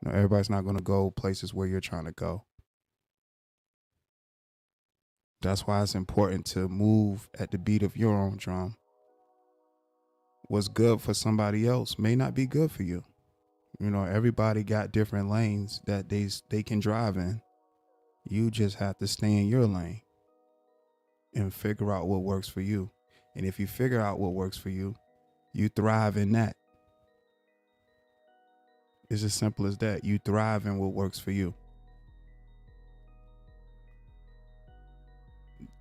You know, everybody's not going to go places where you're trying to go. That's why it's important to move at the beat of your own drum. What's good for somebody else may not be good for you. You know, everybody got different lanes that they can drive in. You just have to stay in your lane and figure out what works for you. And if you figure out what works for you, you thrive in that. It's as simple as that. You thrive in what works for you.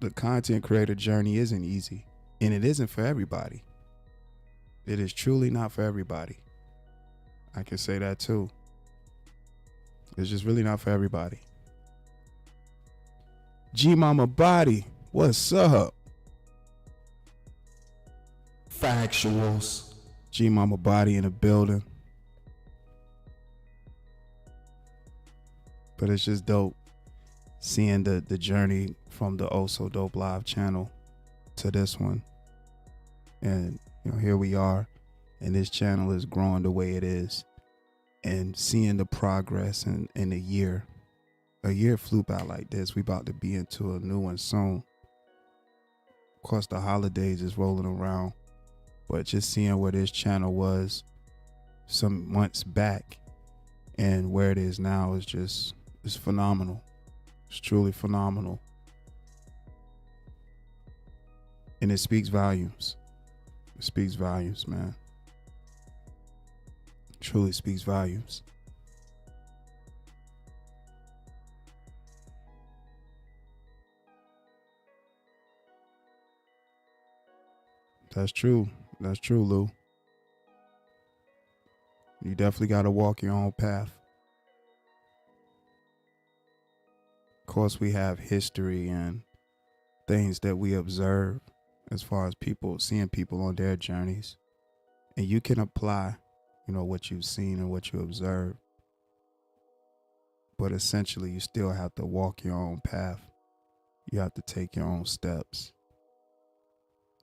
The content creator journey isn't easy, and it isn't for everybody. It is truly not for everybody. I can say that too. It's just really not for everybody. G Mama Body, what's up? Factuals. G Mama Body in the building. But it's just dope seeing the journey from the Oh So Dope Live channel to this one. And you know, here we are, and this channel is growing the way it is, and seeing the progress in a year flew by like this. We about to be into a new one soon. Of course, the holidays is rolling around, but just seeing where this channel was some months back and where it is now is just, it's phenomenal. It's truly phenomenal. And it speaks volumes. It speaks volumes, man. It truly speaks volumes. That's true. That's true, Lou. You definitely got to walk your own path. Of course, we have history and things that we observe as far as people, seeing people on their journeys. And you can apply, you know, what you've seen and what you observe. But essentially, you still have to walk your own path. You have to take your own steps.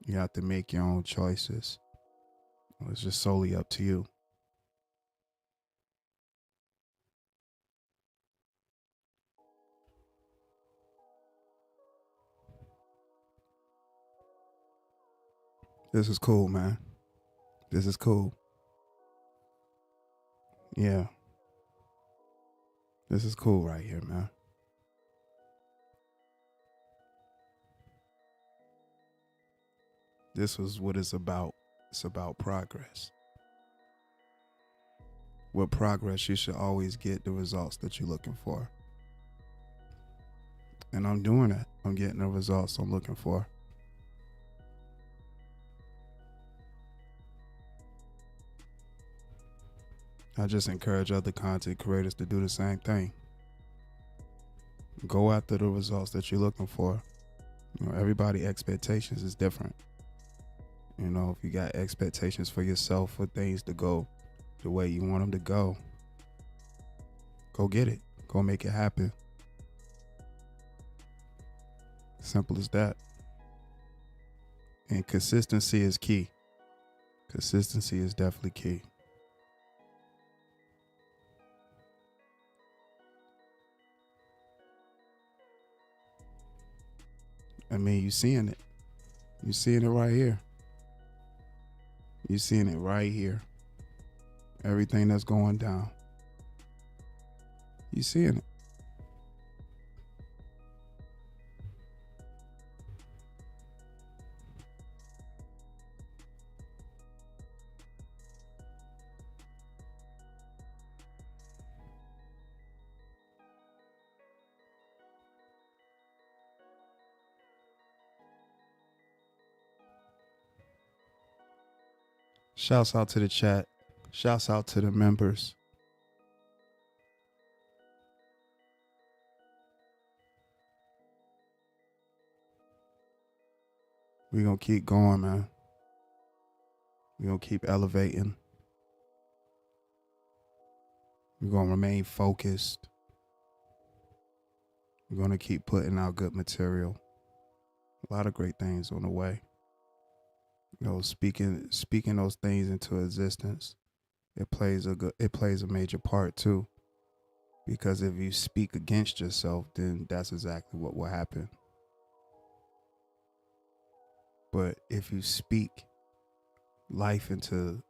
You have to make your own choices. It's just solely up to you. This is cool, man. This is cool. Yeah. This is cool right here, man. This was what it's about. It's about progress. With progress, you should always get the results that you're looking for. And I'm doing that. I'm getting the results I'm looking for. I just encourage other content creators to do the same thing. Go after the results that you're looking for. You know, everybody's expectations is different. You know, if you got expectations for yourself for things to go the way you want them to go get it. Go make it happen. Simple as that. And consistency is key. Consistency is definitely key. I mean, you seeing it. You seeing it right here. You seeing it right here. Everything that's going down. You seeing it. Shouts out to the chat. Shouts out to the members. We're going to keep going, man. We're going to keep elevating. We're going to remain focused. We're going to keep putting out good material. A lot of great things on the way. You know, speaking those things into existence, it plays a major part too. Because if you speak against yourself, then that's exactly what will happen. But if you speak life into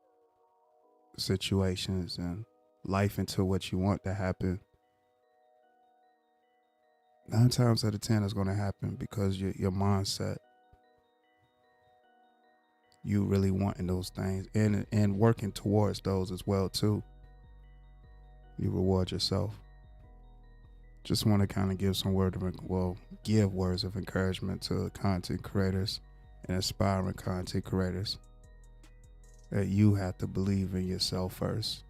situations and life into what you want to happen, 9 times out of 10 it's going to happen because your mindset, you really wanting those things and working towards those as well too. You reward yourself. Just want to kind of give give words of encouragement to content creators and aspiring content creators that you have to believe in yourself first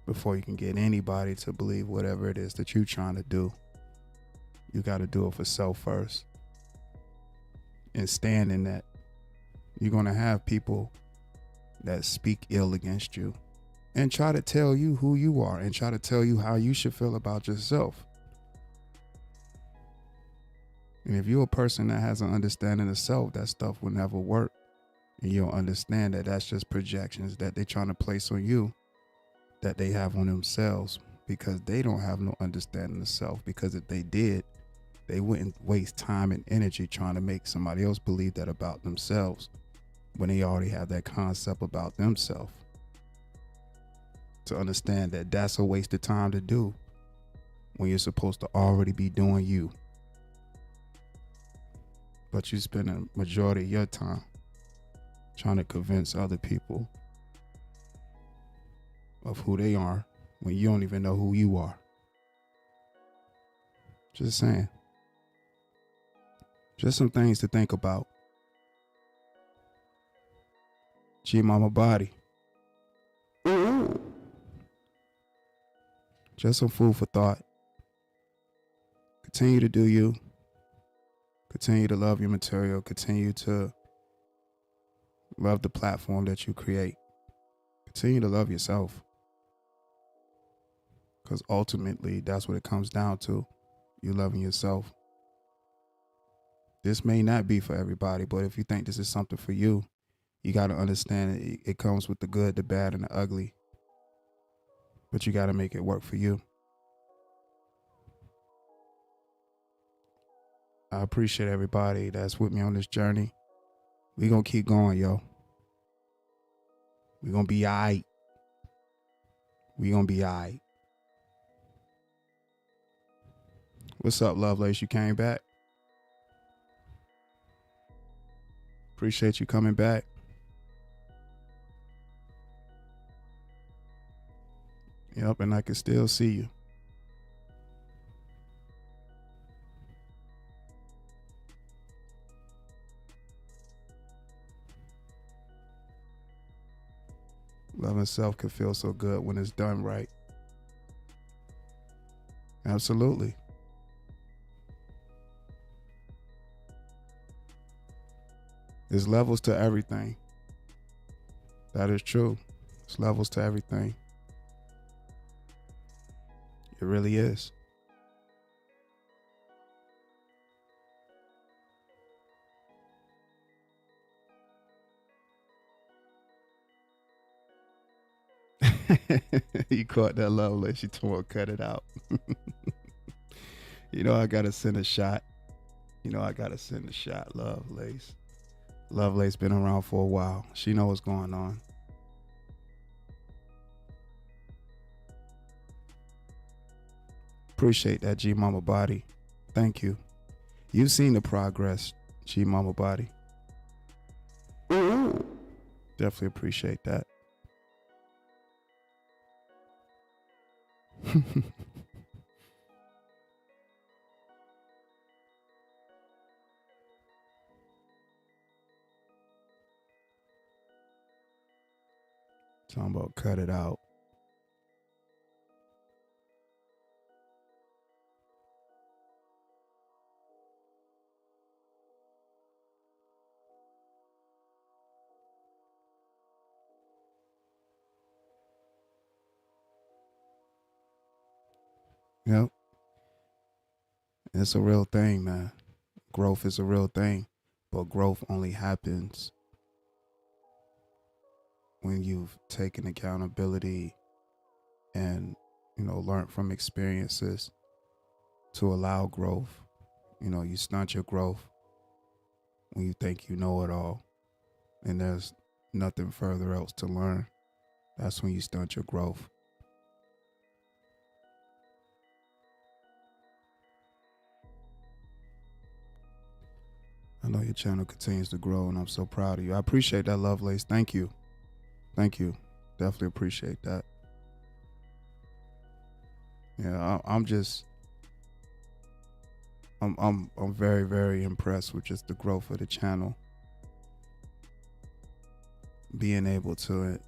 before you can get anybody to believe whatever it is that you're trying to do. You got to do it for self first and stand in that. You're going to have people that speak ill against you and try to tell you who you are and try to tell you how you should feel about yourself. And if you're a person that has an understanding of self, that stuff will never work. And you'll understand that that's just projections that they're trying to place on you that they have on themselves because they don't have no understanding of self. Because if they did, they wouldn't waste time and energy trying to make somebody else believe that about themselves when they already have that concept about themselves. To understand that that's a waste of time to do when you're supposed to already be doing you. But you spend a majority of your time trying to convince other people of who they are when you don't even know who you are. Just saying. Just some things to think about. G Mama Body. Just some food for thought. Continue to do you. Continue to love your material. Continue to love the platform that you create. Continue to love yourself. Because ultimately, that's what it comes down to. You loving yourself. This may not be for everybody, but if you think this is something for you, you got to understand it comes with the good, the bad, and the ugly. But you got to make it work for you. I appreciate everybody that's with me on this journey. We gonna keep going, yo. We gonna be all right. We gonna be all right. What's up, Lovelace? You came back? Appreciate you coming back. Yep, and I can still see you. Loving self can feel so good when it's done right. Absolutely. There's levels to everything. That is true. There's levels to everything. It really is. You caught that, Lovelace. She told cut it out. You know I gotta send a shot. Lovelace. Lovelace been around for a while. She know what's going on. Appreciate that, G Mama Body. Thank you. You've seen the progress, G Mama Body. Definitely appreciate that. Talking about cut it out. Yep. It's a real thing, man. Growth is a real thing, but growth only happens when you've taken accountability and, learned from experiences to allow growth. You stunt your growth when you think you know it all and there's nothing further else to learn. That's when you stunt your growth. I know your channel continues to grow, and I'm so proud of you. I appreciate that, Lovelace. Thank you. Thank you. Definitely appreciate that. Yeah, I'm very, very impressed with just the growth of the channel. Being able to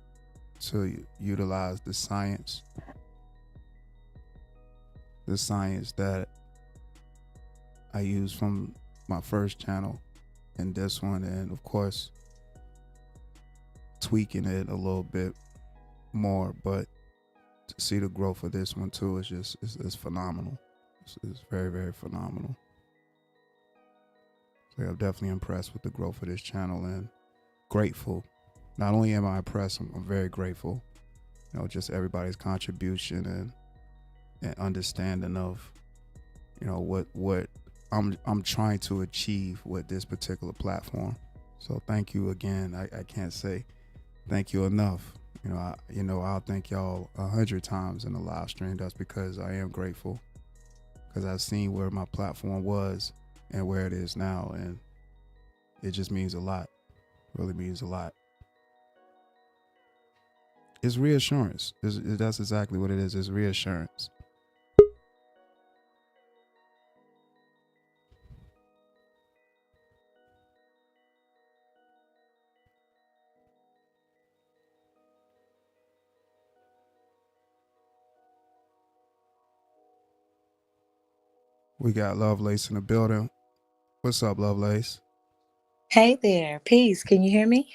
utilize the science that I use from my first channel and this one, and of course tweaking it a little bit more, but to see the growth of this one too is just it's phenomenal. It's very, very phenomenal. So yeah, I'm definitely impressed with the growth of this channel and grateful. Not only am I impressed, I'm very grateful. Just everybody's contribution and understanding of what I'm trying to achieve with this particular platform. So thank you again. I can't say thank you enough. I'll thank y'all 100 times in the live stream. That's because I am grateful, because I've seen where my platform was and where it is now, and it just means a lot. Really means a lot. It's reassurance. That's exactly what it is. It's reassurance. We got Lovelace in the building. What's up, Lovelace? Hey there. Peace. Can you hear me?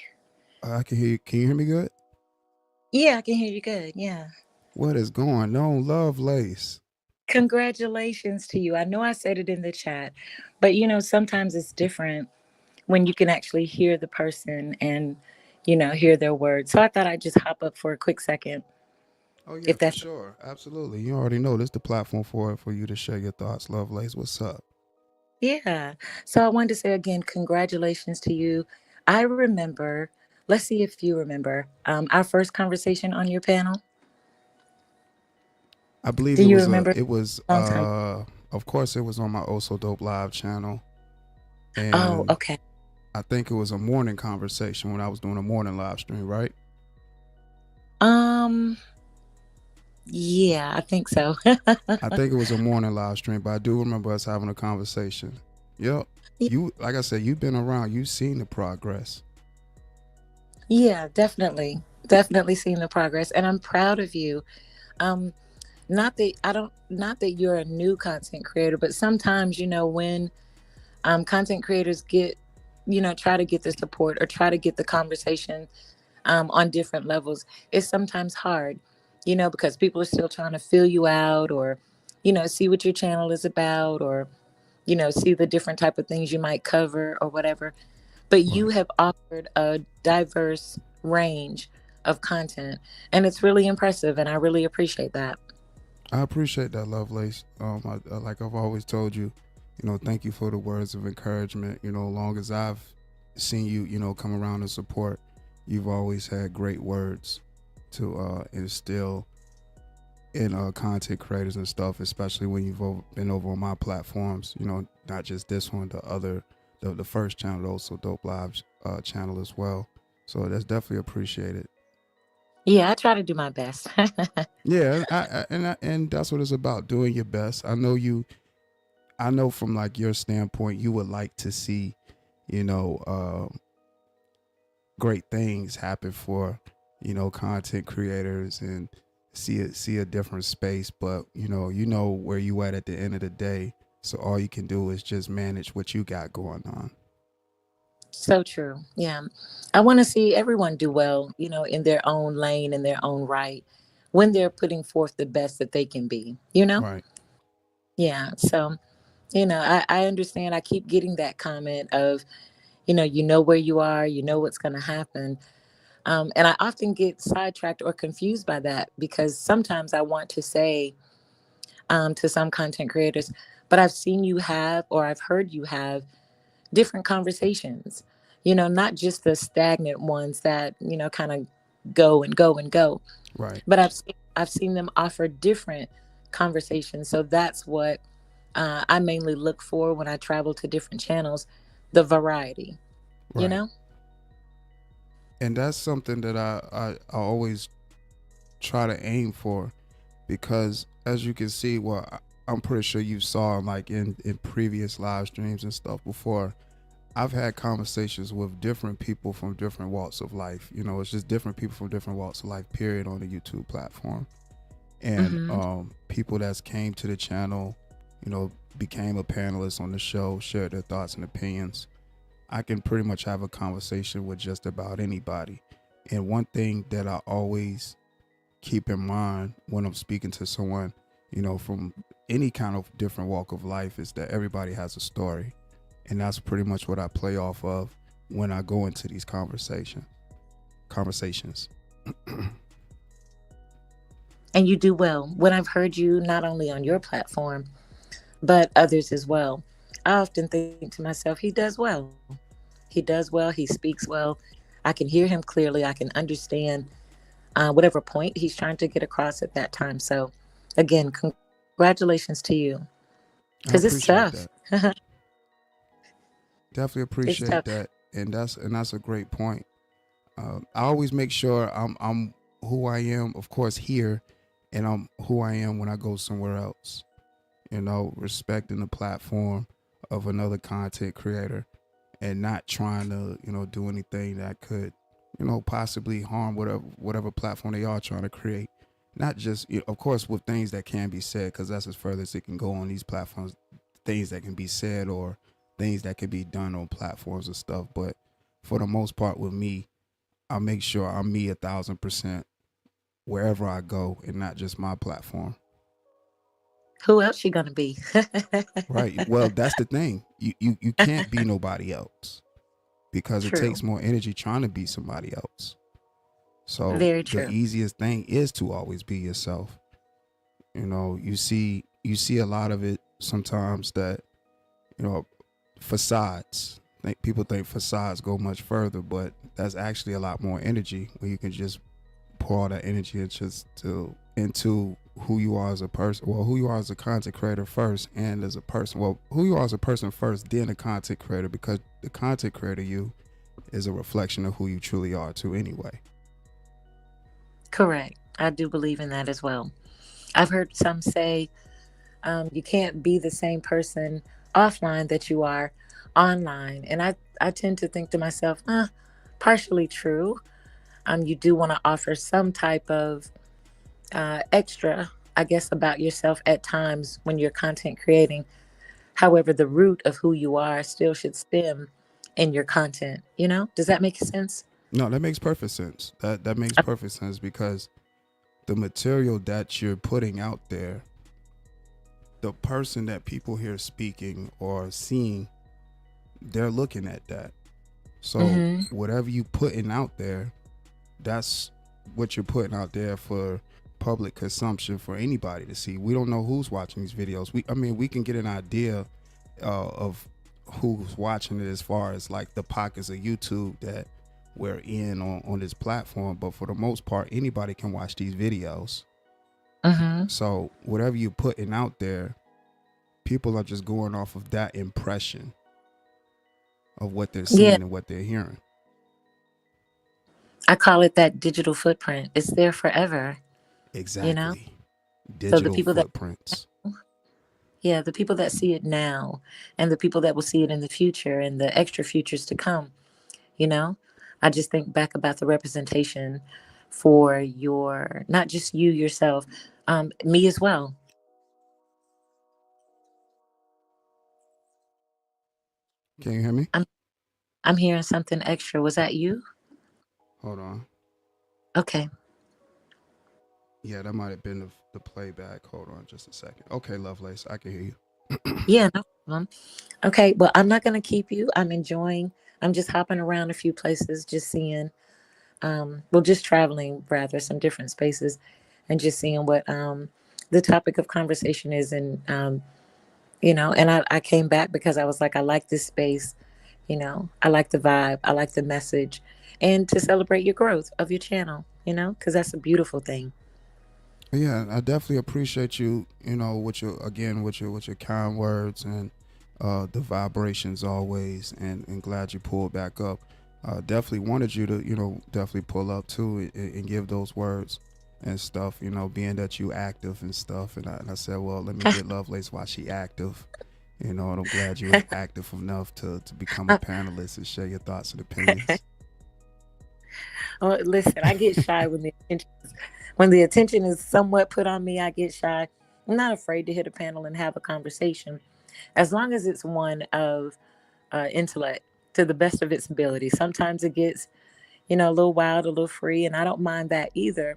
I can hear you. Can you hear me good? Yeah, I can hear you good. Yeah. What is going on, Lovelace? Congratulations to you. I know I said it in the chat, but sometimes it's different when you can actually hear the person and, hear their words. So I thought I'd just hop up for a quick second. Oh yeah, for sure. Absolutely. You already know this is the platform for you to share your thoughts, Lovelace. What's up? Yeah. So I wanted to say again, congratulations to you. I remember, let's see if you remember, our first conversation on your panel. I believe Do it you was remember? Of course it was on my Also Dope Live channel. And oh, okay. I think it was a morning conversation when I was doing a morning live stream, right? Yeah, I think so. I think it was a morning live stream, but I do remember us having a conversation. Yep. You, like I said, you've been around. You've seen the progress. Yeah, definitely seen the progress, and I'm proud of you. Not that you're a new content creator, but sometimes when content creators get try to get the support or try to get the conversation on different levels, it's sometimes hard, because people are still trying to fill you out, or see what your channel is about, or see the different type of things you might cover or whatever. But you have offered a diverse range of content, and it's really impressive, and I really appreciate that. I appreciate that, Lovelace. Like I've always told you, thank you for the words of encouragement. Long as I've seen you, come around and support, you've always had great words to instill in content creators and stuff, especially when you've been over on my platforms, not just this one, the first channel, also Dope Live channel as well. So that's definitely appreciated. Yeah, I try to do my best. Yeah, and that's what it's about, doing your best. I know from like your standpoint, you would like to see, great things happen for, content creators and see a different space, but you know where you at the end of the day. So all you can do is just manage what you got going on. So true. Yeah. I want to see everyone do well, in their own lane, in their own right, when they're putting forth the best that they can be. Right. Yeah. So, I understand. I keep getting that comment of, you know where you are, you know what's going to happen. And I often get sidetracked or confused by that because sometimes I want to say to some content creators, but I've seen you have, or I've heard you have different conversations, not just the stagnant ones that, kind of go and go and go, Right. but I've seen them offer different conversations. So that's what I mainly look for when I travel to different channels, the variety, you Right. know? And that's something that I always try to aim for, because as you can see, well, I'm pretty sure you saw like in previous live streams and stuff before, I've had conversations with different people from different walks of life. It's just different people from different walks of life, period, on the YouTube platform. And Hmm. people that's came to the channel, became a panelist on the show, shared their thoughts and opinions. I can pretty much have a conversation with just about anybody. And one thing that I always keep in mind when I'm speaking to someone, from any kind of different walk of life, is that everybody has a story. And that's pretty much what I play off of when I go into these conversations. And you do well. When I've heard you, not only on your platform, but others as well, I often think to myself, he does well. He does well. He speaks well. I can hear him clearly. I can understand whatever point he's trying to get across at that time. So, again, congratulations to you, I because it's appreciate tough. that. Definitely It's appreciate tough. that. And that's a great point. I always make sure I'm who I am, of course, here, and I'm who I am when I go somewhere else. Respecting the platform of another content creator, and not trying to, do anything that could, possibly harm whatever platform they are trying to create. Not just, of course, with things that can be said, because that's as further as it can go on these platforms. Things that can be said or things that can be done on platforms and stuff. But for the most part, with me, I make sure I'm me 1,000% wherever I go, and not just my platform. Who else you gonna be? Right. Well, that's the thing. You can't be nobody else, because it True. takes more energy trying to be somebody else. So Very the true. easiest thing is to always be yourself. You see a lot of it sometimes that, facades. People think facades go much further, but that's actually a lot more energy when you can just pour all that energy into who you are as a person. Well, who you are as a content creator first, and as a person. Well, who you are as a person first, then a content creator, because the content creator you is a reflection of who you truly are too anyway. Correct. I do believe in that as well. I've heard some say you can't be the same person offline that you are online. And I tend to think to myself, partially true. You do want to offer some type of extra, I guess, about yourself at times when you're content creating. However, the root of who you are still should stem in your content. Does that make sense? No, that makes perfect sense. That makes perfect sense, because the material that you're putting out there, the person that people hear speaking or seeing, they're looking at that. So Hmm. whatever you putting out there, that's what you're putting out there for public consumption, for anybody to see. We don't know who's watching these videos. We can get an idea of who's watching it, as far as like the pockets of YouTube that we're in on this platform. But for the most part, anybody can watch these videos. Hmm. So whatever you're putting out there, people are just going off of that impression of what they're Yeah, seeing and what they're hearing. I call it that digital footprint. It's there forever, you know? Exactly. So the Digital people that, footprints. yeah, the people that see it now and the people that will see it in the future and the extra futures to come, you know? I just think back about the representation for your, not just you yourself, me as well. Can you hear me? I'm hearing something extra. Was that you? Hold on. Okay. Yeah, that might have been the playback. Hold on just a second. Okay, Lovelace, I can hear you. Yeah, no problem. Okay, well, I'm not going to keep you. I'm just hopping around a few places, just seeing, well, just traveling rather, some different spaces, and just seeing what the topic of conversation is. And, and I came back because I was like, I like this space. I like the vibe, I like the message, and to celebrate your growth of your channel, because that's a beautiful thing. Yeah, I definitely appreciate you, with your kind words and the vibrations always, and glad you pulled back up. Definitely wanted you to, definitely pull up too and give those words and stuff, being that you active and stuff. And I said, well, let me get Lovelace while she active. And I'm glad you were active enough to become a panelist and share your thoughts and opinions. Oh, listen, I get shy when the attention is somewhat put on me. I get shy. I'm not afraid to hit a panel and have a conversation, as long as it's one of intellect to the best of its ability. Sometimes it gets, a little wild, a little free, and I don't mind that either.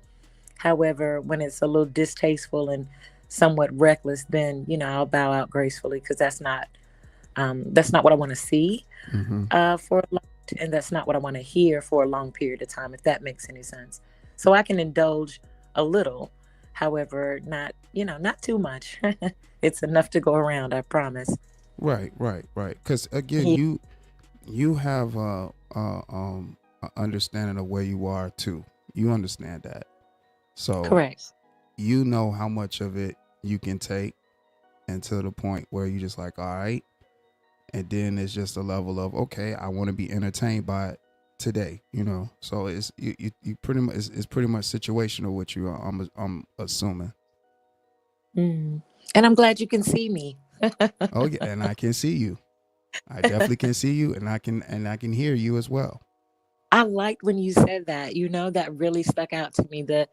However, when it's a little distasteful and somewhat reckless, then I'll bow out gracefully, because that's not what I want to see for a long, and that's not what I want to hear for a long period of time, if that makes any sense. So I can indulge a little, however, not too much. It's enough to go around, I promise. Right. Because again, you have a understanding of where you are too. You understand that. So correct. You know how much of it you can take, and to the point where you just like, all right. And then it's just a level of, okay, I want to be entertained by it today, So it's you pretty much it's pretty much situational with you. I'm assuming. And I'm glad you can see me. Oh yeah, and I can see you. I definitely can see you, and I can hear you as well. I liked when you said that. That really stuck out to me. That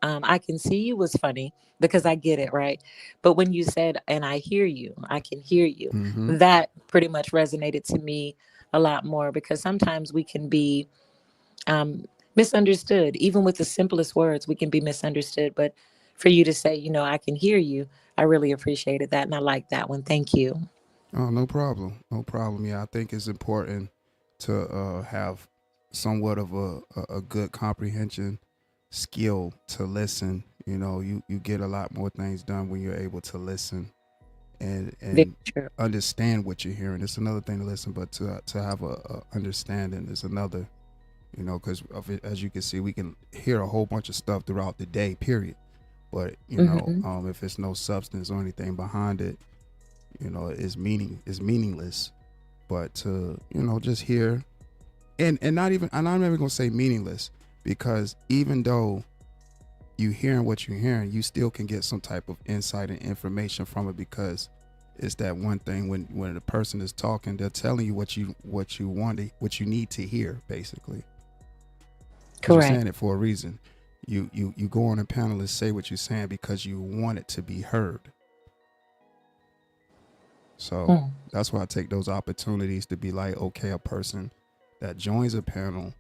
I can see you was funny, because I get it, right? But when you said, and I hear you, I can hear you, that pretty much resonated to me a lot more, because sometimes we can be misunderstood. Even with the simplest words, we can be misunderstood. But for you to say, I can hear you, I really appreciated that. And I like that one. Thank you. Oh, no problem. No problem. Yeah, I think it's important to have somewhat of a good comprehension skill to listen. You get a lot more things done when you're able to listen and understand what you're hearing. It's another thing to listen, but to have a understanding is another. Because as you can see, we can hear a whole bunch of stuff throughout the day, period. But if it's no substance or anything behind it, it's meaningless. But to just hear, and I'm not even gonna say meaningless, because even though you hearing what you're hearing, you still can get some type of insight and information from it, because it's that one thing when the person is talking, they're telling you what you want, what you need to hear, basically. Correct. You're saying it for a reason. You go on a panel and say what you're saying because you want it to be heard. So that's why I take those opportunities to be like, okay, a person that joins a panel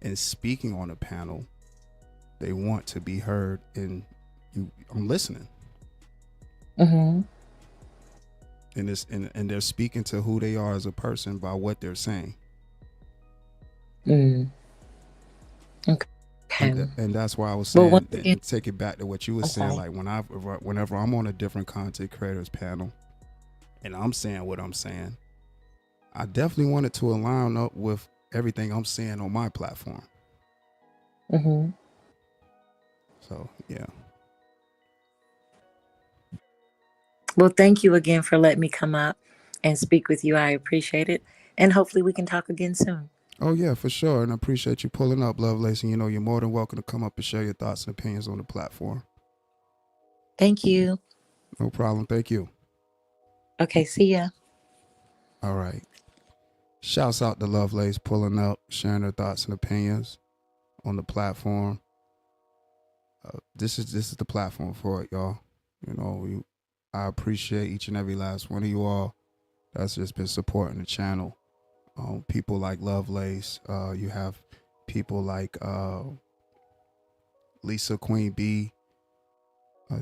and speaking on a panel, they want to be heard, and I'm listening. And they're speaking to who they are as a person by what they're saying. Okay. And that's why I was saying, and take it back to what you were saying, like whenever I'm on a different content creators panel and I'm saying what I'm saying, I definitely want it to align up with everything I'm saying on my platform. So yeah. Well, thank you again for letting me come up and speak with you. I appreciate it, and hopefully we can talk again soon. Oh yeah, for sure. And I appreciate you pulling up, Lovelace. And you're more than welcome to come up and share your thoughts and opinions on the platform. Thank you. No problem. Thank you. Okay, see ya. All right. Shouts out to Lovelace pulling up, sharing her thoughts and opinions on the platform. this is the platform for it, y'all. You know, I appreciate each and every last one of you all that's just been supporting the channel. People like Lovelace. You have people like Lisa Queen B,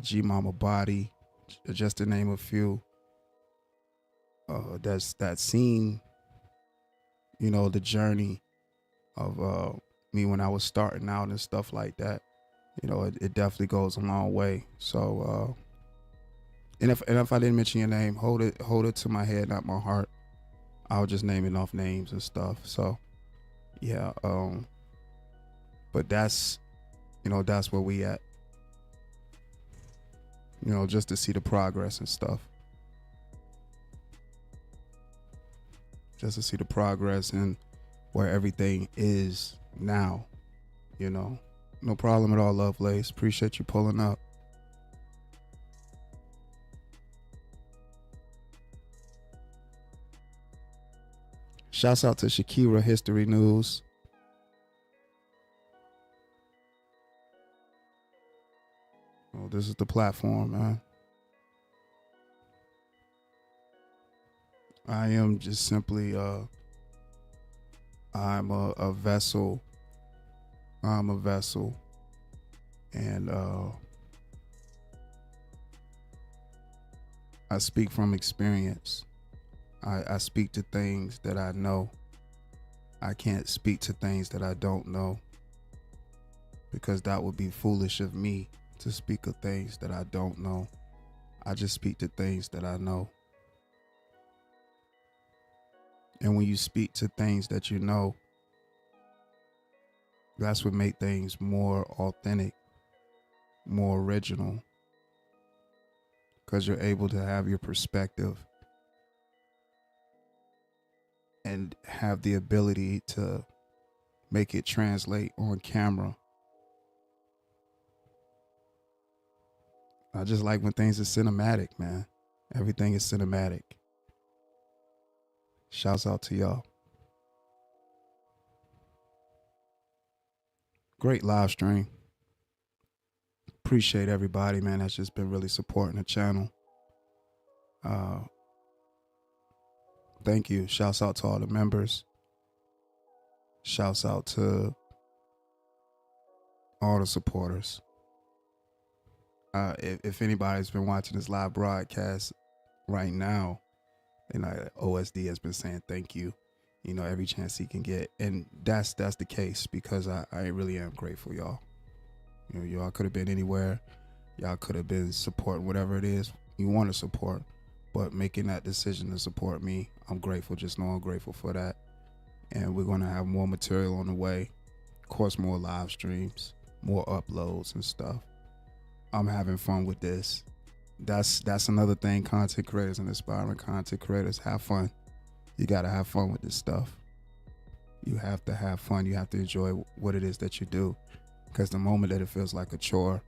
G Mama Body, just to name a few. That's seen, you know, the journey of me when I was starting out and stuff like that. You know, it definitely goes a long way. So, and if I didn't mention your name, hold it to my head, not my heart. I was just naming off names and stuff. So, yeah. But that's, you know, that's where we at. You know, just to see the progress and stuff. Just to see the progress and where everything is now, you know. No problem at all, Lovelace. Appreciate you pulling up. Shouts out to Shakira History News. Oh, this is the platform, man. I am just simply I'm a vessel. I'm a vessel. And I speak from experience. I speak to things that I know. I can't speak to things that I don't know, because that would be foolish of me to speak of things that I don't know. I just speak to things that I know. And when you speak to things that you know, that's what makes things more authentic, more original, because you're able to have your perspective and have the ability to make it translate on camera. I just like when things are cinematic, man. Everything is cinematic. Shouts out to y'all. Great live stream. Appreciate everybody, man, that's just been really supporting the channel. Thank you. Shouts out to all the members. Shouts out to all the supporters. If anybody's been watching this live broadcast right now, and OSD has been saying thank you, you know, every chance he can get. And that's the case, because I really am grateful, y'all. You know, y'all could have been anywhere. Y'all could have been supporting whatever it is you want to support. But making that decision to support me, I'm grateful. Just know I'm grateful for that. And we're going to have more material on the way. Of course, more live streams, more uploads and stuff. I'm having fun with this. That's another thing content creators and aspiring content creators have fun. You got to have fun with this stuff. You have to have fun. You have to enjoy what it is that you do. Because the moment that it feels like a chore,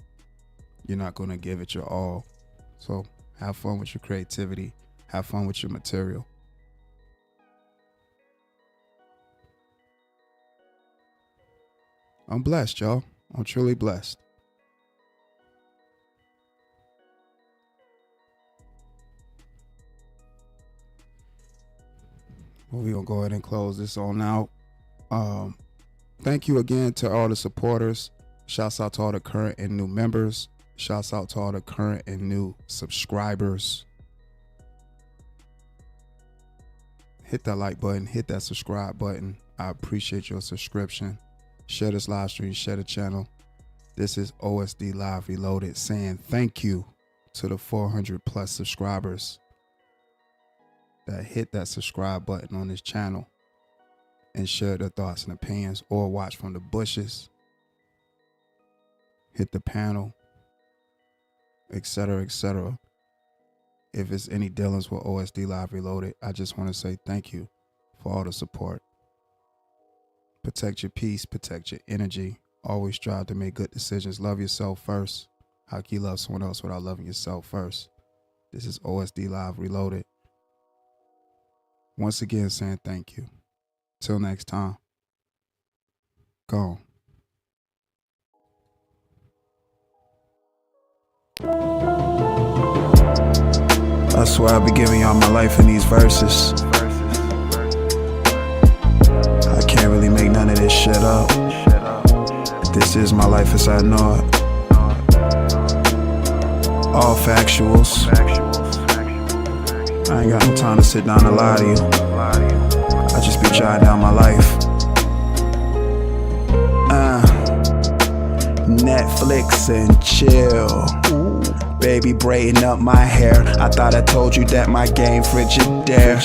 you're not going to give it your all. So have fun with your creativity. Have fun with your material. I'm blessed, y'all. I'm truly blessed. Well, we're going to go ahead and close this on out. Thank you again to all the supporters. Shouts out to all the current and new members. Shouts out to all the current and new subscribers. Hit that like button. Hit that subscribe button. I appreciate your subscription. Share this live stream. Share the channel. This is OSD Live Reloaded saying thank you to the 400 plus subscribers that hit that subscribe button on this channel and share their thoughts and opinions, or watch from the bushes, hit the panel, etc., etc. If it's any dealings with OSD Live Reloaded, I just want to say thank you for all the support. Protect your peace, protect your energy. Always strive to make good decisions. Love yourself first. How can you love someone else without loving yourself first? This is OSD Live Reloaded. Once again, saying thank you. Till next time. Gone. I swear I'll be giving y'all my life in these verses. I can't really make none of this shit up. This is my life as I know it. All factuals. I ain't got no time to sit down and lie to you. I just be jotting down my life. Netflix and chill. Baby braiding up my hair. I thought I told you that my game Frigidaire.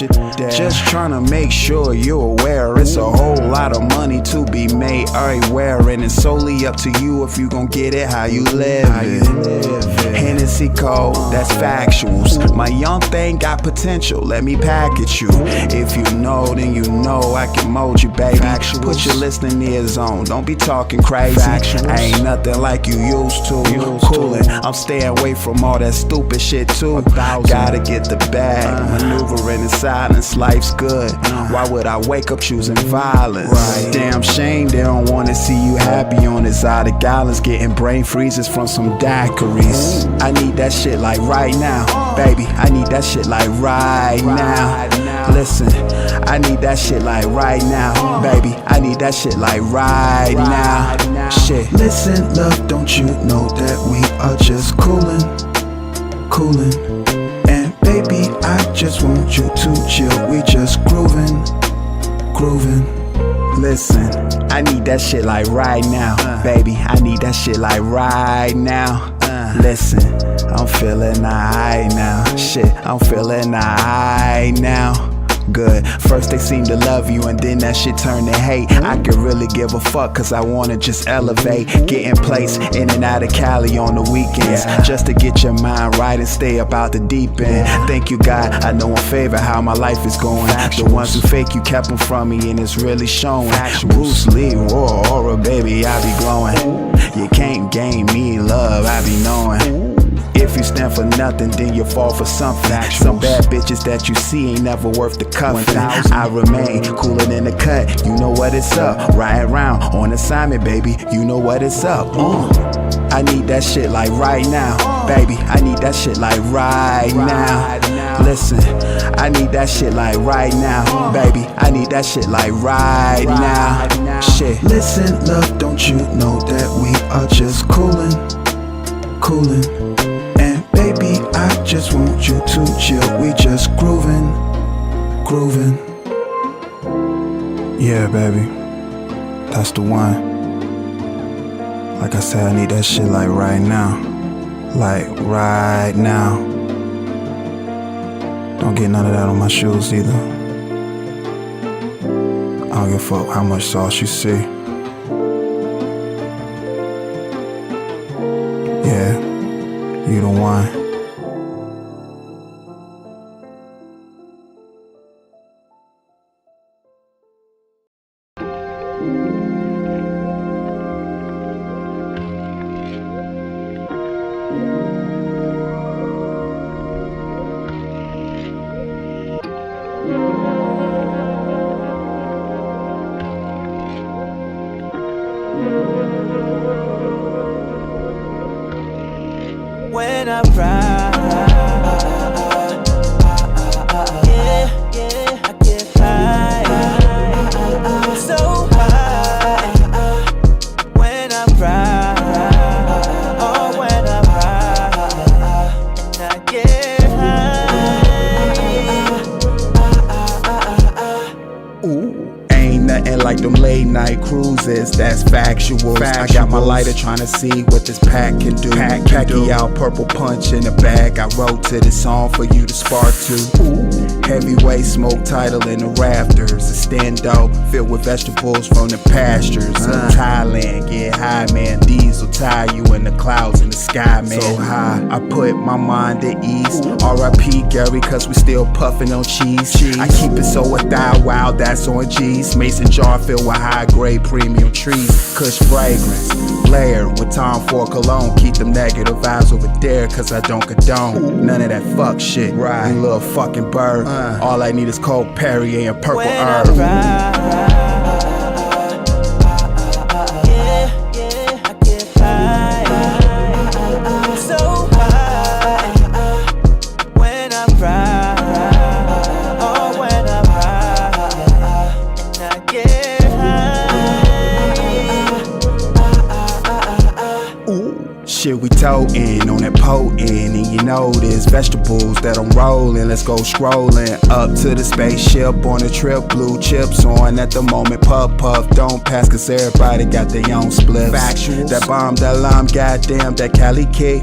Just trying to make sure you're aware. It's a whole lot of money to be made everywhere, and it's solely up to you if you gon' get it how you live it. Hennessy Code, that's factuals. My young thing got potential, let me package you. If you know, then you know I can mold you, baby. Put your listening ears on, don't be talking crazy. I ain't nothing like you used to. Coolin', I'm staying away from all that stupid shit too. Gotta get the bag, maneuvering in silence, life's good. Why would I wake up choosing violence? Damn shame they don't wanna see you happy on this side of gallons, getting brain freezes from some daiquiris. I need that shit like right now, baby. I need that shit like right now. Listen, I need that shit like right now, baby. I need that shit like right now. Shit. Listen, love, don't you know that we are just coolin'? And baby, I just want you to chill. We just groovin'. Listen, I need that shit like right now, baby. I need that shit like right now. Listen, I'm feeling alright now. Shit, I'm feeling alright now. Good. First they seem to love you and then that shit turn to hate. I could really give a fuck cause I wanna just elevate. Get in place in and out of Cali on the weekends, just to get your mind right and stay about the deep end. Thank you God, I know in favor how my life is going. The ones who fake you kept them from me and it's really showing. Bruce Lee, aura baby, I be glowing. You can't gain me love, I be knowing. If you stand for nothing, then you fall for something. Some bad bitches that you see ain't never worth the cuffing. I remain cooler than the cut, you know what it's up. Riding around on assignment, baby, you know what it's up. I need that shit like right now, baby. I need that shit like right now. Listen, I need that shit like right now, baby. I need that shit like right now. Shit. Listen, love, don't you know that we are just coolin'? Baby, I just want you to chill. We just groovin'. Yeah, baby, that's the one. Like I said, I need that shit like right now. Like right now. Don't get none of that on my shoes either. I don't give a fuck how much sauce you see. Yeah, you the one. When I ride, I get high, so high. When I ride, oh, when I ride, I get high. Ooh, ain't nothing like them late night cruises, that's factual. I got my lighter trying to see what this pack can do. Packy out, purple punch in the bag. I wrote to this song for you to spark to. Heavyweight smoke title in the rafters. A stendo filled with vegetables from the pastures of Thailand. Get high, man. These will tie you in the clouds in the sky, man. So high, I put my mind at ease. R.I.P. Gary, cause we still puffin' on cheese. I keep it so a thou wow, that's on G's. Mason jar filled with high grade premium trees. Kush fragrance, layered with Tom Ford cologne. Keep them negative vibes over there, cause I don't condone none of that fuck shit. You little fucking bird. All I need is cold Perrier and purple herb. I get high, so high. we totin' on that potent, and you know there's vegetables that I'm rolling. Let's go scrolling up to the spaceship on a trip. Blue chips on at the moment. Puff puff, don't pass, cause everybody got their own spliffs. Factuals. That bomb, that lime, goddamn, that Cali kick.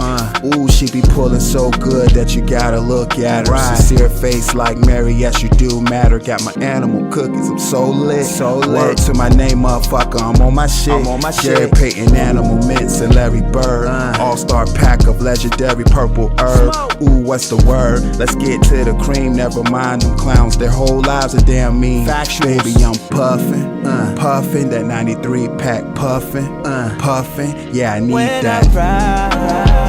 Ooh, she be pulling so good that you gotta look at her. Right. Sincere face like Mary, yes you do matter. Got my animal cookies, I'm so lit. Word to my name, motherfucker, I'm on my shit. Jerry Payton, Animal Mints, and Larry Bird. All-star pack of legendary purple herb. Ooh, what's the word? Let's get to the cream. Never mind them clowns, their whole lives are damn mean. Baby, I'm puffin', puffin', that 93 pack puffin', puffin'. Yeah, I need when that. I ride.